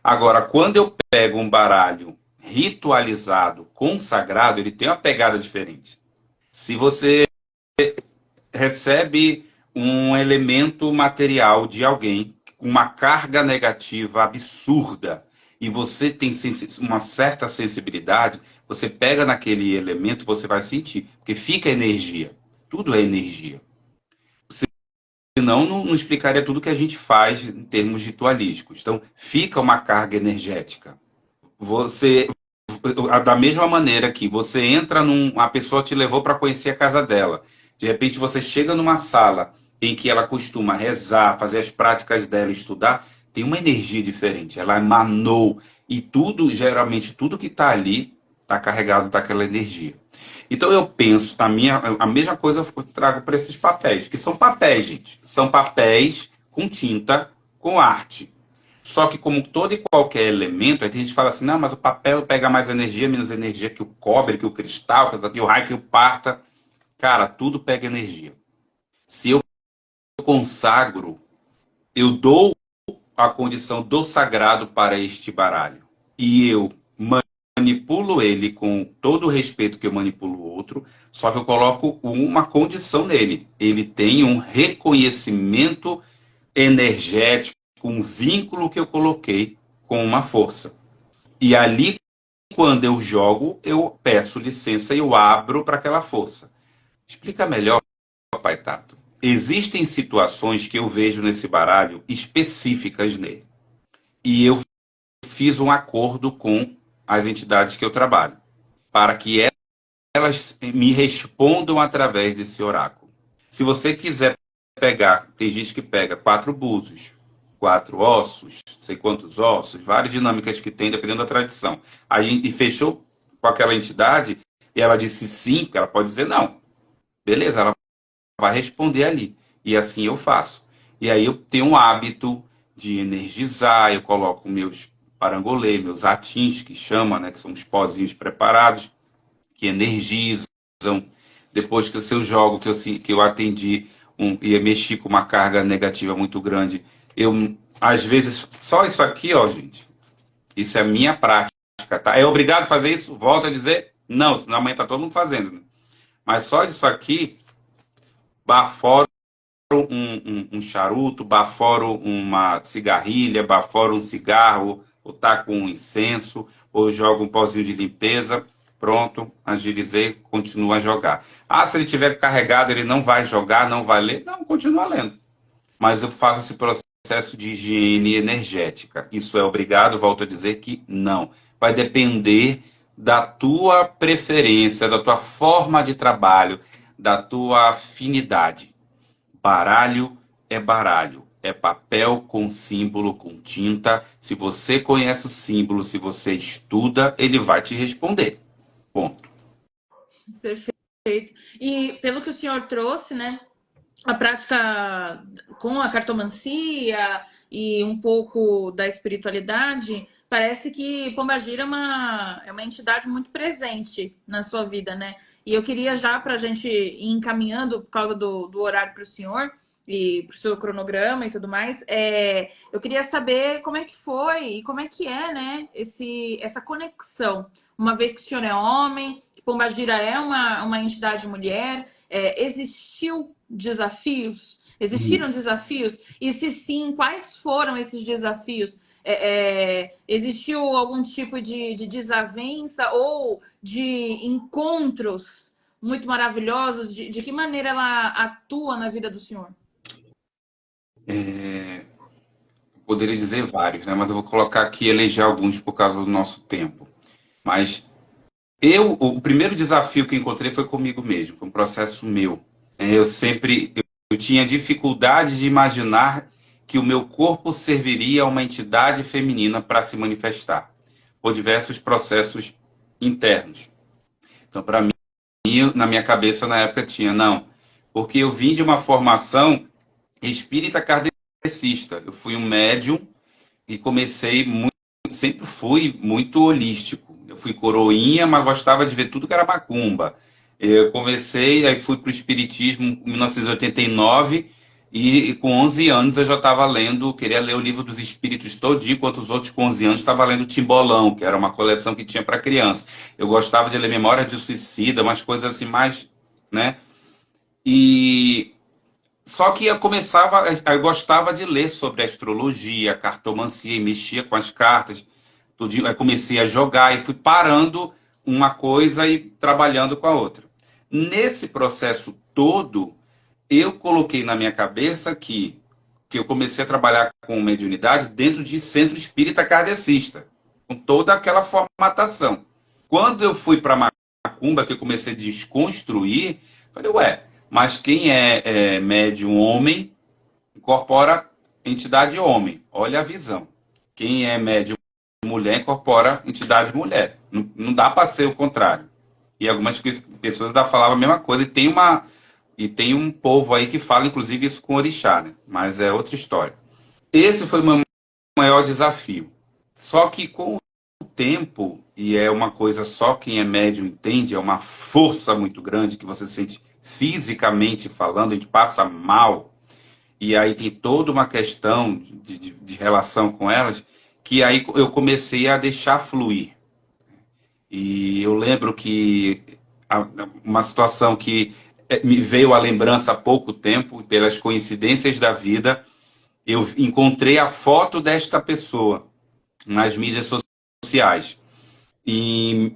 Agora, quando eu pego um baralho ritualizado, consagrado, ele tem uma pegada diferente. Se você recebe um elemento material de alguém, uma carga negativa absurda, e você tem uma certa sensibilidade, você pega naquele elemento, você vai sentir, porque fica energia. Tudo é energia. Senão, não explicaria tudo que a gente faz em termos ritualísticos. Então, fica uma carga energética. Você, da mesma maneira que você entra a pessoa te levou para conhecer a casa dela. De repente você chega numa sala em que ela costuma rezar, fazer as práticas dela, estudar, tem uma energia diferente. Ela emanou e tudo, geralmente tudo que está ali está carregado daquela energia. Então eu penso, a mesma coisa eu trago para esses papéis, que são papéis, gente. São papéis com tinta, com arte. Só que, como todo e qualquer elemento, aí tem gente que fala assim: não, mas o papel pega mais energia, menos energia que o cobre, que o cristal, que o raio, que o parta. Cara, tudo pega energia. Se eu consagro, eu dou a condição do sagrado para este baralho. E eu manipulo ele com todo o respeito que eu manipulo o outro, só que eu coloco uma condição nele. Ele tem um reconhecimento energético, um vínculo que eu coloquei com uma força. E ali, quando eu jogo, eu peço licença e eu abro para aquela força. Explica melhor, Pai Tato. Existem situações que eu vejo nesse baralho específicas nele. E eu fiz um acordo com as entidades que eu trabalho, para que elas me respondam através desse oráculo. Se você quiser pegar, tem gente que pega 4 búzios, 4 ossos, sei quantos ossos, várias dinâmicas que tem, dependendo da tradição. A gente fechou com aquela entidade e ela disse sim, ela pode dizer não. Beleza, ela vai responder ali. E assim eu faço. E aí eu tenho um hábito de energizar, eu coloco meus parangolê, meus atins, que chama, né, que são os pozinhos preparados, que energizam. Depois que eu jogo, que eu atendi e mexi com uma carga negativa muito grande, eu, às vezes, só isso aqui, ó, gente, isso é a minha prática, tá? É obrigado a fazer isso? Volto a dizer, não, senão amanhã tá todo mundo fazendo, né? Mas só isso aqui, baforo um charuto, baforo uma cigarrilha, baforo um cigarro, ou taco um incenso, ou jogo um pozinho de limpeza, pronto, agilizei, continua a jogar. Ah, se ele tiver carregado, ele não vai jogar, não vai ler? Não, continua lendo. Mas eu faço esse processo de higiene energética. Isso é obrigado? Volto a dizer que não. Vai depender da tua preferência, da tua forma de trabalho, da tua afinidade. Baralho é baralho. É papel com símbolo, com tinta. Se você conhece o símbolo, se você estuda, ele vai te responder. Ponto. Perfeito. E pelo que o senhor trouxe, né? A prática com a cartomancia e um pouco da espiritualidade, parece que Pombagira é uma entidade muito presente na sua vida, né? E eu queria já, para a gente ir encaminhando, por causa do horário para o senhor e para o seu cronograma e tudo mais, eu queria saber como é que foi e como é que é, né, essa conexão. Uma vez que o senhor é homem, que Pombagira é uma entidade mulher, existiu desafios? Existiram desafios? E se sim, quais foram esses desafios? Existiu algum tipo de desavença ou de encontros muito maravilhosos? De que maneira ela atua na vida do senhor? Poderia dizer vários, né? Mas eu vou colocar aqui, eleger alguns por causa do nosso tempo. Mas o primeiro desafio que encontrei foi comigo mesmo, foi um processo meu. Eu tinha dificuldade de imaginar que o meu corpo serviria a uma entidade feminina para se manifestar, por diversos processos internos. Então, para mim, na minha cabeça na época tinha, não, porque eu vim de uma formação espírita kardecista. Eu fui um médium e comecei muito, sempre fui muito holístico. Eu fui coroinha, mas gostava de ver tudo que era macumba. Eu comecei, aí fui para o espiritismo em 1989 e com 11 anos eu já estava lendo, queria ler o livro dos espíritos todinho, enquanto os outros com 11 anos estavam lendo Timbolão, que era uma coleção que tinha para criança. Eu gostava de ler Memória de Suicida, umas coisas assim mais, né? E só que eu gostava de ler sobre astrologia, cartomancia, e mexia com as cartas. Tudo, aí comecei a jogar e fui parando uma coisa e trabalhando com a outra. Nesse processo todo, eu coloquei na minha cabeça que eu comecei a trabalhar com mediunidade dentro de centro espírita kardecista, com toda aquela formatação. Quando eu fui para Macumba, que eu comecei a desconstruir, falei, ué, mas quem é médium homem incorpora entidade homem. Olha a visão. Quem é médium mulher incorpora entidade mulher. Não, não dá para ser o contrário. E algumas pessoas ainda falavam a mesma coisa. E tem um povo aí que fala, inclusive, isso com orixá, né? Mas é outra história. Esse foi o meu maior desafio. Só que com o tempo, e é uma coisa só quem é médium entende, é uma força muito grande que você sente fisicamente falando, a gente passa mal, e aí tem toda uma questão de relação com elas, que aí eu comecei a deixar fluir. E eu lembro que uma situação que me veio à lembrança há pouco tempo, pelas coincidências da vida, eu encontrei a foto desta pessoa nas mídias sociais. Em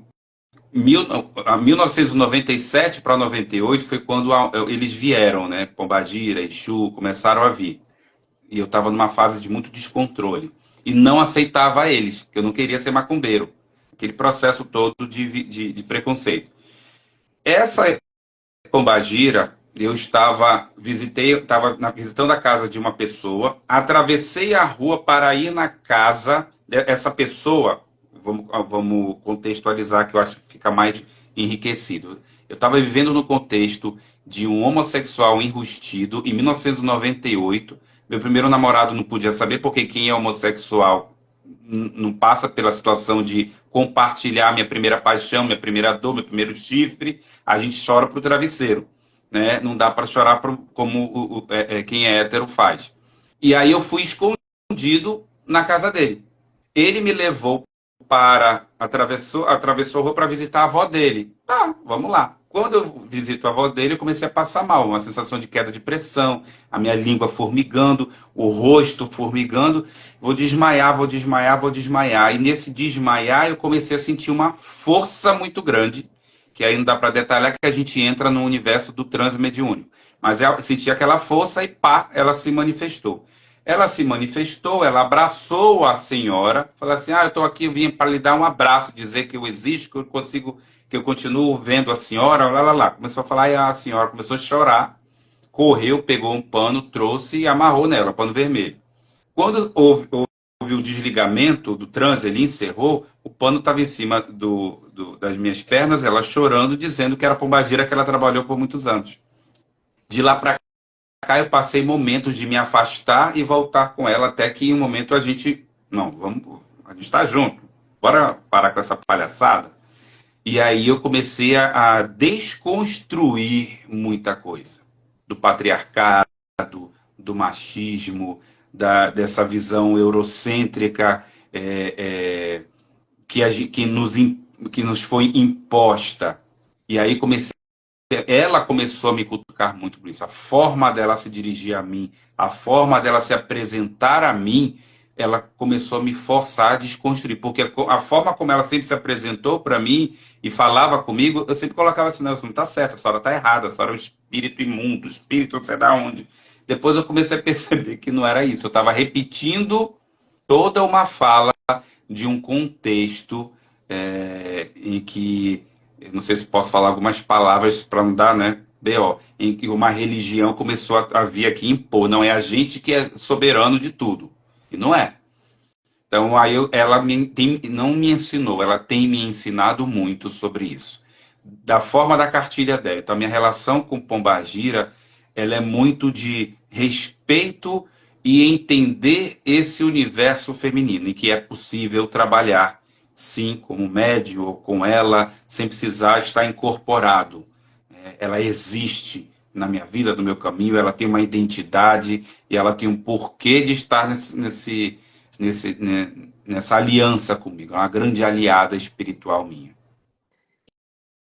1997 para 98 foi quando eles vieram, né? Pombagira, Exu, começaram a vir. E eu estava numa fase de muito descontrole. E não aceitava eles, porque eu não queria ser macumbeiro. Aquele processo todo de preconceito. Essa Pombagira, eu estava visitando a casa de uma pessoa, atravessei a rua para ir na casa dessa pessoa. Vamos contextualizar, que eu acho que fica mais enriquecido. Eu estava vivendo no contexto de um homossexual enrustido em 1998. Meu primeiro namorado não podia saber, porque quem é homossexual não passa pela situação de compartilhar minha primeira paixão, minha primeira dor, meu primeiro chifre. A gente chora pro travesseiro, né? Não dá para chorar como quem é hétero faz. E aí eu fui escondido na casa dele. Ele me levou atravessou a rua para visitar a avó dele. Tá, vamos lá. Quando eu visito a avó dele, eu comecei a passar mal, uma sensação de queda de pressão, a minha língua formigando, o rosto formigando. Vou desmaiar, vou desmaiar, vou desmaiar. E nesse desmaiar, eu comecei a sentir uma força muito grande, que aí não dá para detalhar, que a gente entra no universo do transe mediúnico. Mas eu senti aquela força e pá, ela se manifestou. Ela se manifestou, ela abraçou a senhora, falou assim, eu estou aqui, eu vim para lhe dar um abraço, dizer que eu existo, que eu consigo, que eu continuo vendo a senhora, lá, lá, lá. Começou a falar, e a senhora começou a chorar, correu, pegou um pano, trouxe e amarrou nela, pano vermelho. Quando houve o desligamento do transe, ele encerrou, o pano estava em cima das minhas pernas, ela chorando, dizendo que era a pombagira que ela trabalhou por muitos anos. De lá para cá eu passei momentos de me afastar e voltar com ela, até que em um momento a gente está junto, bora parar com essa palhaçada. E aí eu comecei a desconstruir muita coisa do patriarcado, do machismo, dessa visão eurocêntrica que nos foi imposta. E aí ela começou a me cutucar muito por isso. A forma dela se dirigir a mim, a forma dela se apresentar a mim, ela começou a me forçar a desconstruir. Porque a forma como ela sempre se apresentou para mim e falava comigo, eu sempre colocava assim, não, isso não está certo, a senhora está errada, a senhora é um espírito imundo, espírito não sei da onde. Depois eu comecei a perceber que não era isso. Eu estava repetindo toda uma fala de um contexto em que, não sei se posso falar algumas palavras para não dar, né? BO, em que uma religião começou a vir aqui impor. Não é a gente que é soberano de tudo. E não é. Então, ela não me ensinou, ela tem me ensinado muito sobre isso. Da forma da cartilha dela. Então, a minha relação com Pombagira, ela é muito de respeito e entender esse universo feminino, em que é possível trabalhar, sim, como médium ou com ela, sem precisar estar incorporado. Ela existe na minha vida, no meu caminho, ela tem uma identidade e ela tem um porquê de estar nessa aliança comigo. É uma grande aliada espiritual minha.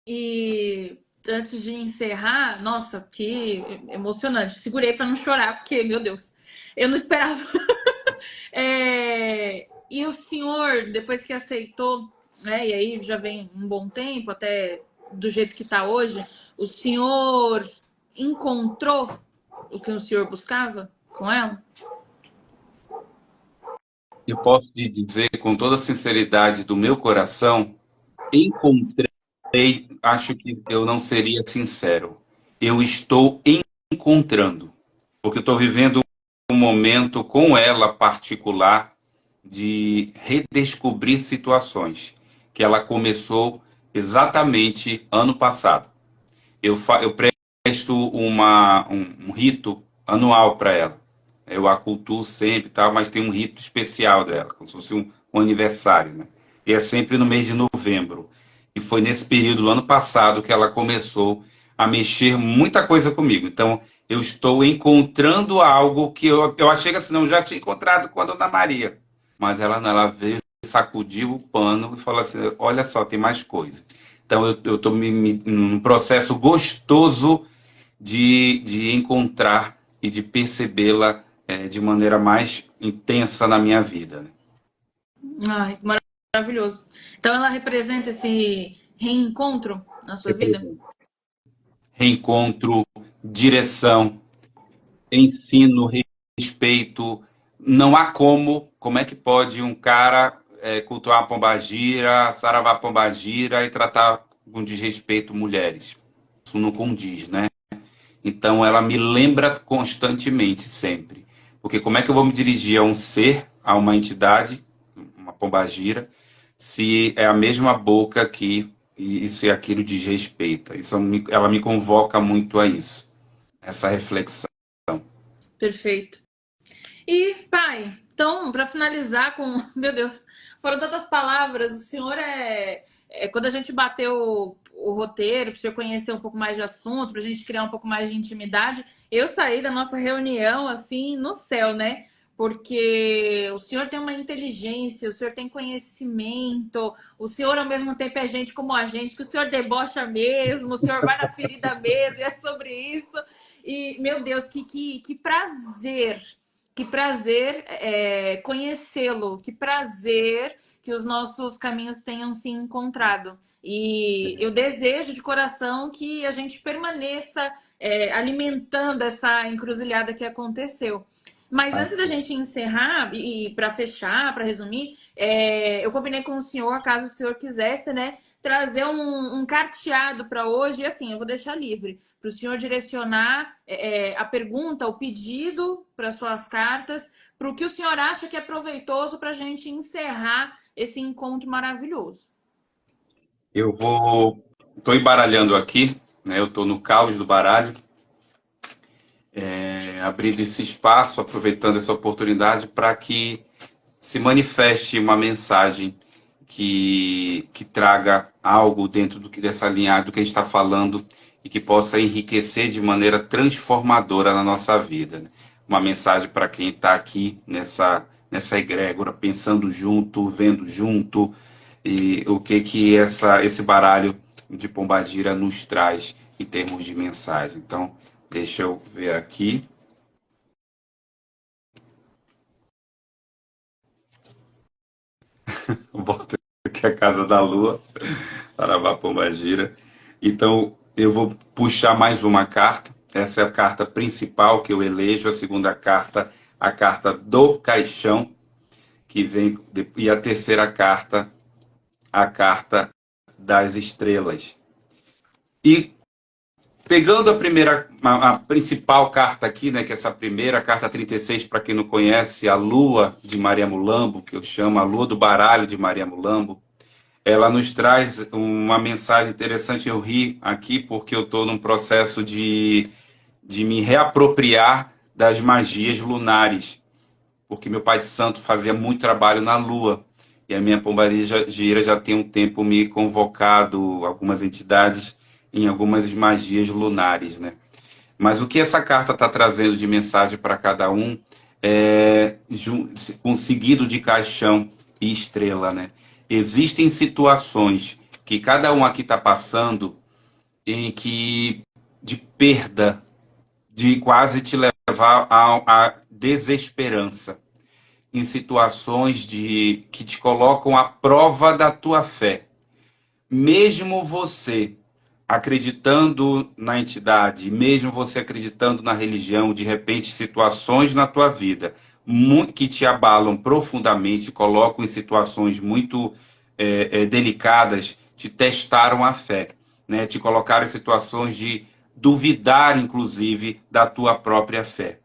E antes de encerrar, nossa, que emocionante. Segurei para não chorar, porque, meu Deus, eu não esperava. E o senhor, depois que aceitou, né? E aí já vem um bom tempo, até do jeito que está hoje, o senhor encontrou o que o senhor buscava com ela? Eu posso te dizer com toda a sinceridade do meu coração, encontrei, acho que eu não seria sincero. Eu estou encontrando, porque eu estou vivendo um momento com ela particular de redescobrir situações que ela começou exatamente ano passado. Eu presto um rito anual para ela. Eu a cultuo sempre, tal, mas tem um rito especial dela, como se fosse um aniversário, né? E é sempre no mês de novembro. E foi nesse período, do ano passado, que ela começou a mexer muita coisa comigo. Então, eu estou encontrando algo que eu achei que assim, não, já tinha encontrado com a Dona Maria. Mas ela não, ela veio, sacudiu o pano e falou assim, olha só, tem mais coisa. Então, eu estou num processo gostoso de encontrar e de percebê-la de maneira mais intensa na minha vida. Ai, maravilhoso. Então ela representa esse reencontro na sua vida? Reencontro, direção, ensino, respeito. Não há como é que pode um cara cultuar a pombagira, saravá pombagira e tratar com desrespeito mulheres? Isso não condiz, né? Então ela me lembra constantemente, sempre. Porque como é que eu vou me dirigir a um ser, a uma entidade, uma pombagira, se é a mesma boca que isso e aquilo desrespeita? Ela me convoca muito a isso, essa reflexão. Perfeito. E, pai, então, para finalizar com. Meu Deus, foram tantas palavras. O senhor quando a gente bateu o roteiro, para o senhor conhecer um pouco mais de assunto, para a gente criar um pouco mais de intimidade, eu saí da nossa reunião, assim, no céu, né? Porque o senhor tem uma inteligência, o senhor tem conhecimento, o senhor ao mesmo tempo é gente como a gente, que o senhor debocha mesmo, o senhor vai na ferida mesmo, e é sobre isso. E, meu Deus, que prazer! Que prazer conhecê-lo, que prazer que os nossos caminhos tenham se encontrado. E eu desejo de coração que a gente permaneça alimentando essa encruzilhada que aconteceu. Mas antes da gente encerrar e para fechar, para resumir, eu combinei com o senhor, caso o senhor quisesse, né, trazer um carteado para hoje. E assim, eu vou deixar livre para o senhor direcionar a pergunta, o pedido para suas cartas, para o que o senhor acha que é proveitoso para a gente encerrar esse encontro maravilhoso. Estou embaralhando aqui, né? Eu estou no caos do baralho, abrindo esse espaço, aproveitando essa oportunidade para que se manifeste uma mensagem que traga algo dentro dessa linha, do que a gente está falando, e que possa enriquecer de maneira transformadora na nossa vida, né? Uma mensagem para quem está aqui nessa egrégora, pensando junto, vendo junto, e o que esse baralho de Pombagira nos traz em termos de mensagem. Então, deixa eu ver aqui. Volto aqui à Casa da Lua, Saravá Pombagira. Então, eu vou puxar mais uma carta. Essa é a carta principal que eu elejo. A segunda carta, a carta do caixão, que vem, e a terceira carta, a carta das estrelas. E pegando a principal carta aqui, né, que é essa primeira, carta 36, para quem não conhece, a Lua de Maria Mulambo, que eu chamo a Lua do Baralho de Maria Mulambo, ela nos traz uma mensagem interessante. Eu ri aqui porque eu estou num processo de me reapropriar das magias lunares, porque meu pai de santo fazia muito trabalho na Lua, e a minha pombagira já tem um tempo me convocado, algumas entidades, em algumas magias lunares, né? Mas o que essa carta está trazendo de mensagem para cada um é um seguido de caixão e estrela, né? Existem situações que cada um aqui está passando de perda, de quase te levar à desesperança, em situações que te colocam à prova da tua fé. Mesmo você acreditando na entidade, mesmo você acreditando na religião, de repente situações na tua vida que te abalam profundamente, colocam em situações muito delicadas, te testaram a fé, né? Te colocaram em situações de duvidar, inclusive, da tua própria fé.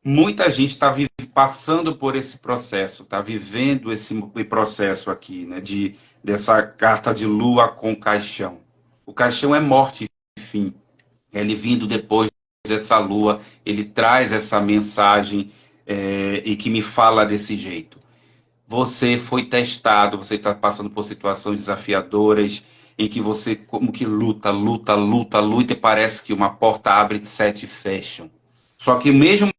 Muita gente está passando por esse processo, está vivendo esse processo aqui, né? Dessa carta de Lua com caixão. O caixão é morte e fim. Ele vindo depois dessa lua, ele traz essa mensagem e que me fala desse jeito. Você foi testado, você está passando por situações desafiadoras, em que você como que luta e parece que uma porta abre e 7 fecham. Só que mesmo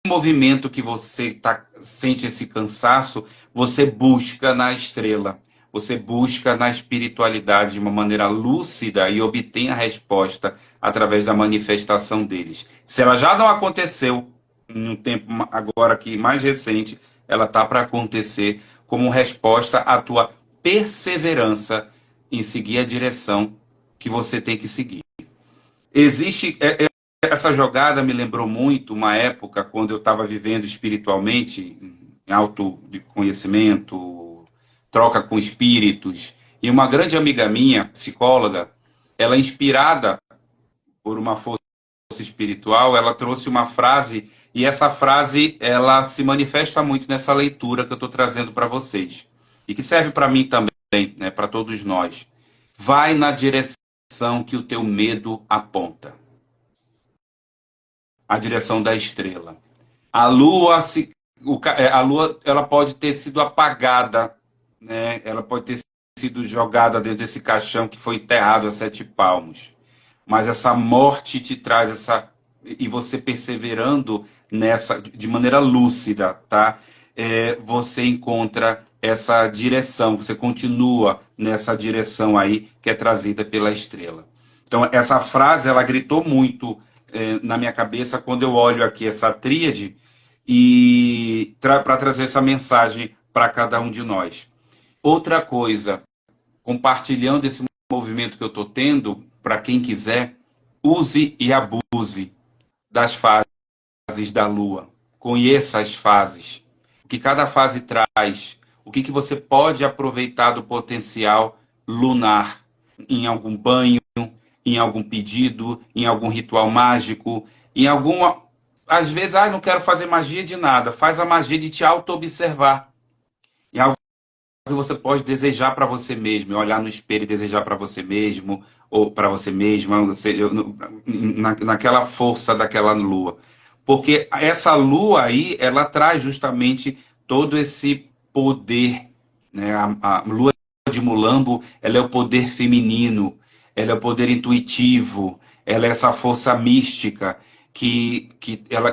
movimento que você sente esse cansaço, você busca na estrela. Você busca na espiritualidade de uma maneira lúcida e obtém a resposta através da manifestação deles. Se ela já não aconteceu em um tempo agora aqui mais recente, ela está para acontecer como resposta à tua perseverança em seguir a direção que você tem que seguir. Existe essa jogada, me lembrou muito uma época quando eu estava vivendo espiritualmente, em autoconhecimento, troca com espíritos, e uma grande amiga minha, psicóloga, ela inspirada por uma força espiritual, ela trouxe uma frase, e essa frase, ela se manifesta muito nessa leitura que eu estou trazendo para vocês, e que serve para mim também, né, para todos nós. Vai na direção que o teu medo aponta. A direção da estrela. A lua, ela pode ter sido apagada, né? Ela pode ter sido jogada dentro desse caixão que foi enterrado a 7 palmos. Mas essa morte te traz e você perseverando nessa de maneira lúcida, tá? Você encontra essa direção, você continua nessa direção aí que é trazida pela estrela. Então essa frase, ela gritou muito na minha cabeça quando eu olho aqui essa tríade e para trazer essa mensagem para cada um de nós. Outra coisa, compartilhando esse movimento que eu estou tendo, para quem quiser, use e abuse das fases da Lua. Conheça as fases. O que cada fase traz. O que você pode aproveitar do potencial lunar. Em algum banho, em algum pedido, em algum ritual mágico, em alguma... Às vezes, não quero fazer magia de nada. Faz a magia de te auto-observar. Em algo que você pode desejar para você mesmo, olhar no espelho e desejar para você mesmo, ou para você mesma, naquela força daquela lua. Porque essa lua aí, ela traz justamente todo esse poder né? A lua de Mulambo, ela é o poder feminino, ela é o poder intuitivo, ela é essa força mística que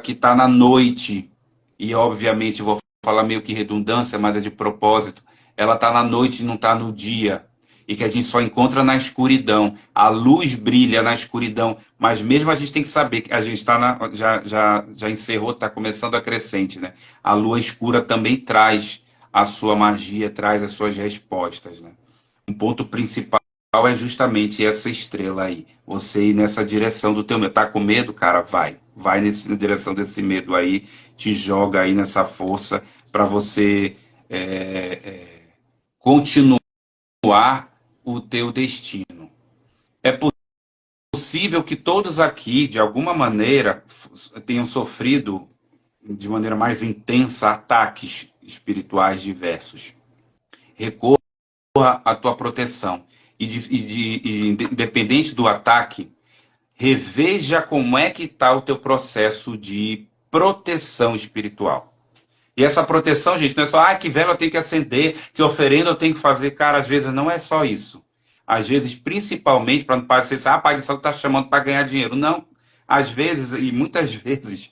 está na noite, e obviamente vou falar meio que redundância, mas é de propósito, ela está na noite e não está no dia, e que a gente só encontra na escuridão. A luz brilha na escuridão, mas mesmo a gente tem que saber que a gente já encerrou, está começando a crescente, né? A lua escura também traz a sua magia, traz as suas respostas, né? Um ponto principal é justamente essa estrela aí. Você ir nessa direção do teu medo. Tá com medo, cara? Vai. Vai na direção desse medo aí. Te joga aí nessa força para você continuar o teu destino. É possível que todos aqui, de alguma maneira, tenham sofrido de maneira mais intensa ataques espirituais diversos. Recorra à tua proteção. Independente do ataque, reveja como é que está o teu processo de proteção espiritual. E essa proteção, gente, não é só, que vela eu tenho que acender, que oferenda eu tenho que fazer. Cara, às vezes não é só isso. Às vezes, principalmente, para não parecer assim, pai do céu está chamando para ganhar dinheiro. Não. Às vezes, e muitas vezes,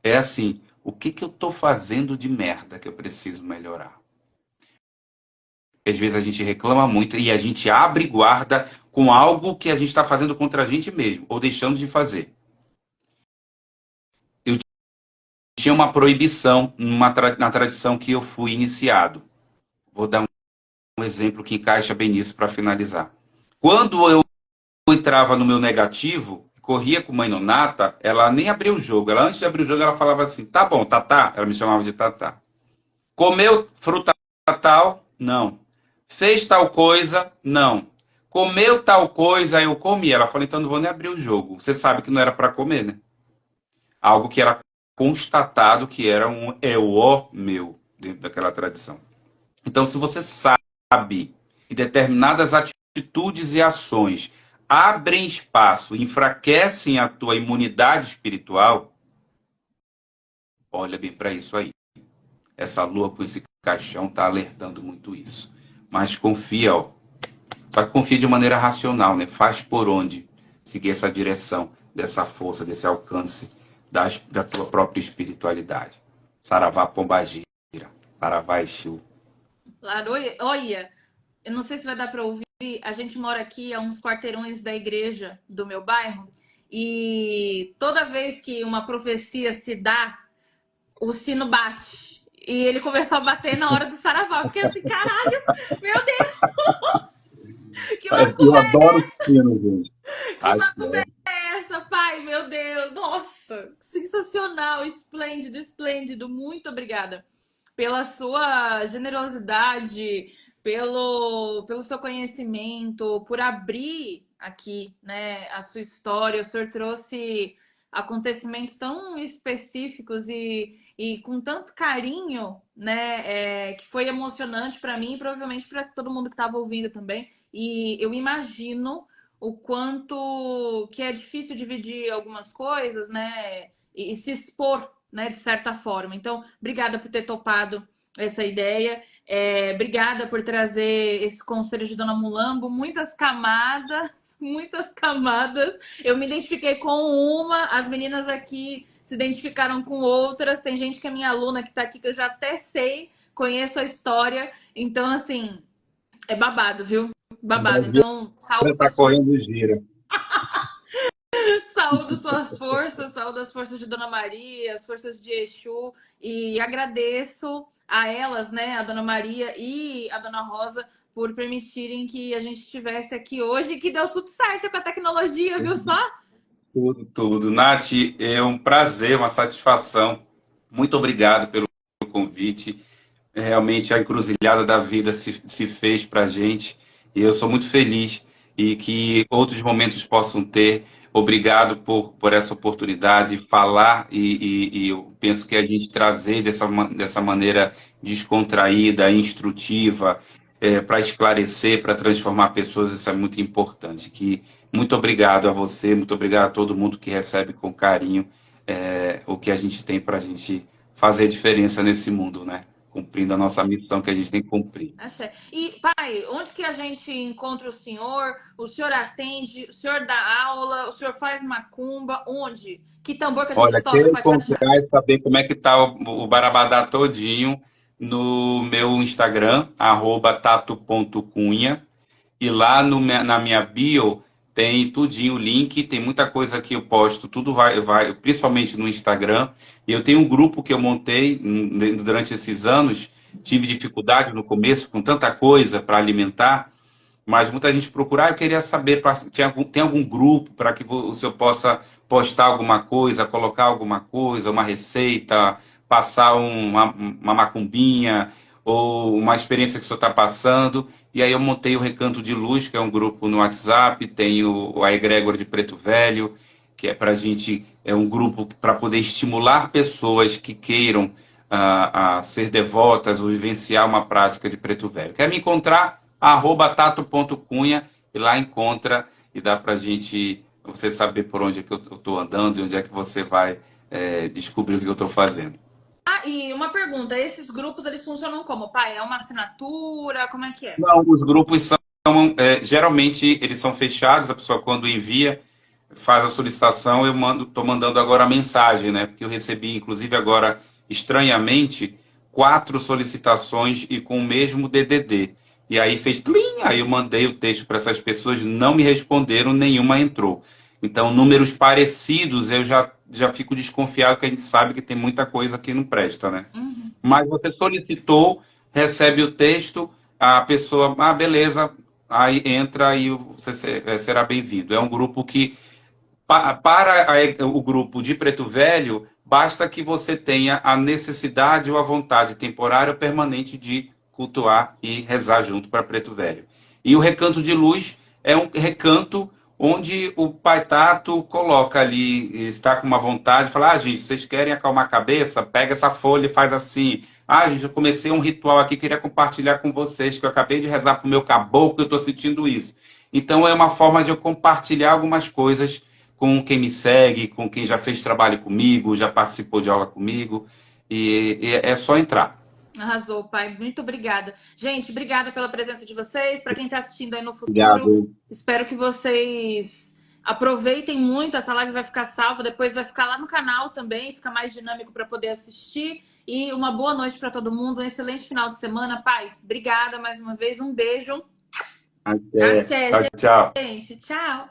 é assim, o que eu estou fazendo de merda que eu preciso melhorar? Às vezes a gente reclama muito e a gente abre guarda com algo que a gente está fazendo contra a gente mesmo, ou deixando de fazer. Eu tinha uma proibição na tradição que eu fui iniciado. Vou dar um exemplo que encaixa bem nisso para finalizar. Quando eu entrava no meu negativo, corria com mãe nonata, ela nem abria o jogo. Ela, antes de abrir o jogo, ela falava assim, tá bom, Tatá. Ela me chamava de Tatá. Comeu fruta tal? Não. Fez tal coisa? Não. Comeu tal coisa? Eu comi. Ela falou, então não vou nem abrir o jogo. Você sabe que não era para comer, né? Algo que era constatado que era um EO meu, dentro daquela tradição. Então, se você sabe que determinadas atitudes e ações abrem espaço, enfraquecem a tua imunidade espiritual, olha bem para isso aí. Essa lua com esse caixão está alertando muito isso. Mas confia, ó. Só que confia de maneira racional, né? Faz por onde seguir essa direção, dessa força, desse alcance da tua própria espiritualidade. Saravá Pombagira, Saravá Exu. Olha, eu não sei se vai dar para ouvir, a gente mora aqui a uns quarteirões da igreja do meu bairro e toda vez que uma profecia se dá, o sino bate. E ele começou a bater na hora do saravá. Eu fiquei assim, caralho, meu Deus! Que Eu macumba adoro sino, gente. Que macumba é essa, pai? Meu Deus, nossa, sensacional, esplêndido, esplêndido. Muito obrigada pela sua generosidade, pelo seu conhecimento, por abrir aqui, né, a sua história. O senhor trouxe acontecimentos tão específicos e com tanto carinho, né, que foi emocionante para mim e provavelmente para todo mundo que estava ouvindo também. E eu imagino o quanto que é difícil dividir algumas coisas, né, e se expor, né, de certa forma. Então, obrigada por ter topado essa ideia. Obrigada por trazer esse conselho de Dona Mulambo. Muitas camadas, muitas camadas. Eu me identifiquei com uma, as meninas aqui se identificaram com outras. Tem gente que é minha aluna que está aqui que eu já até sei, conheço a história. Então, assim, é babado, viu? Babado. Então, Você tá correndo gira. Saúdo suas forças, saúdo as forças de Dona Maria, as forças de Exu e agradeço a elas, né, a Dona Maria e a Dona Rosa, por permitirem que a gente estivesse aqui hoje e que deu tudo certo com a tecnologia, viu só? Tudo. Nath, é um prazer, uma satisfação. Muito obrigado pelo convite. Realmente a encruzilhada da vida se fez para a gente e eu sou muito feliz e que outros momentos possam ter. Obrigado por essa oportunidade de falar e eu penso que a gente trazer dessa maneira descontraída, instrutiva, para esclarecer, para transformar pessoas, isso é muito importante. Muito obrigado a você, muito obrigado a todo mundo que recebe com carinho o que a gente tem para a gente fazer diferença nesse mundo, né? cumprindo a nossa missão que a gente tem que cumprir. Axé. E, pai, onde que a gente encontra o senhor? O senhor atende? O senhor dá aula? O senhor faz macumba? Onde? Que tambor que a gente Olha, toca, quer pai de Fátima? encontrar e saber como é que tá o Barabadá todinho no meu Instagram, @tato.cunha. E lá na minha bio tem tudinho o link, tem muita coisa que eu posto, tudo vai, principalmente no Instagram. E eu tenho um grupo que eu montei durante esses anos. Tive dificuldade no começo com tanta coisa para alimentar, mas muita gente procura. Eu queria saber, tem algum grupo para que o senhor possa postar alguma coisa, colocar alguma coisa, uma receita, passar uma macumbinha ou uma experiência que o senhor está passando. E aí eu montei o Recanto de Luz, que é um grupo no WhatsApp, tenho a Egrégora de Preto Velho, que é para a gente, é um grupo para poder estimular pessoas que queiram a ser devotas ou vivenciar uma prática de Preto Velho. Quer me encontrar? @tato.cunha, e lá encontra e dá para você saber por onde é que eu estou andando e onde é que você vai descobrir o que eu estou fazendo. Ah, e uma pergunta, esses grupos, eles funcionam como, pai? É uma assinatura? Como é que é? Não, os grupos são, geralmente, eles são fechados, a pessoa quando envia, faz a solicitação, estou mandando agora a mensagem, né? Porque eu recebi, inclusive agora, estranhamente, 4 solicitações e com o mesmo DDD. E aí fez tlim, aí eu mandei o texto para essas pessoas, não me responderam, nenhuma entrou. Então, números parecidos, eu já fico desconfiado, que a gente sabe que tem muita coisa que não presta, né? Uhum. Mas você solicitou, recebe o texto, a pessoa, beleza, aí entra e você será bem-vindo. É um grupo que, para o grupo de Preto Velho, basta que você tenha a necessidade ou a vontade temporária ou permanente de cultuar e rezar junto para Preto Velho. E o Recanto de Luz é um recanto onde o Pai Tato coloca ali, está com uma vontade, fala, gente, vocês querem acalmar a cabeça? Pega essa folha e faz assim. Gente, eu comecei um ritual aqui, queria compartilhar com vocês, que eu acabei de rezar para o meu caboclo, eu estou sentindo isso. Então, é uma forma de eu compartilhar algumas coisas com quem me segue, com quem já fez trabalho comigo, já participou de aula comigo, e é só entrar. Arrasou, pai. Muito obrigada. Gente, obrigada pela presença de vocês. Para quem está assistindo aí no futuro, Obrigado. espero que vocês aproveitem muito. Essa live vai ficar salva, depois vai ficar lá no canal também, fica mais dinâmico para poder assistir. E uma boa noite para todo mundo, um excelente final de semana. Pai, obrigada mais uma vez, um beijo. Até. Até, Tchau, tchau. gente. Tchau.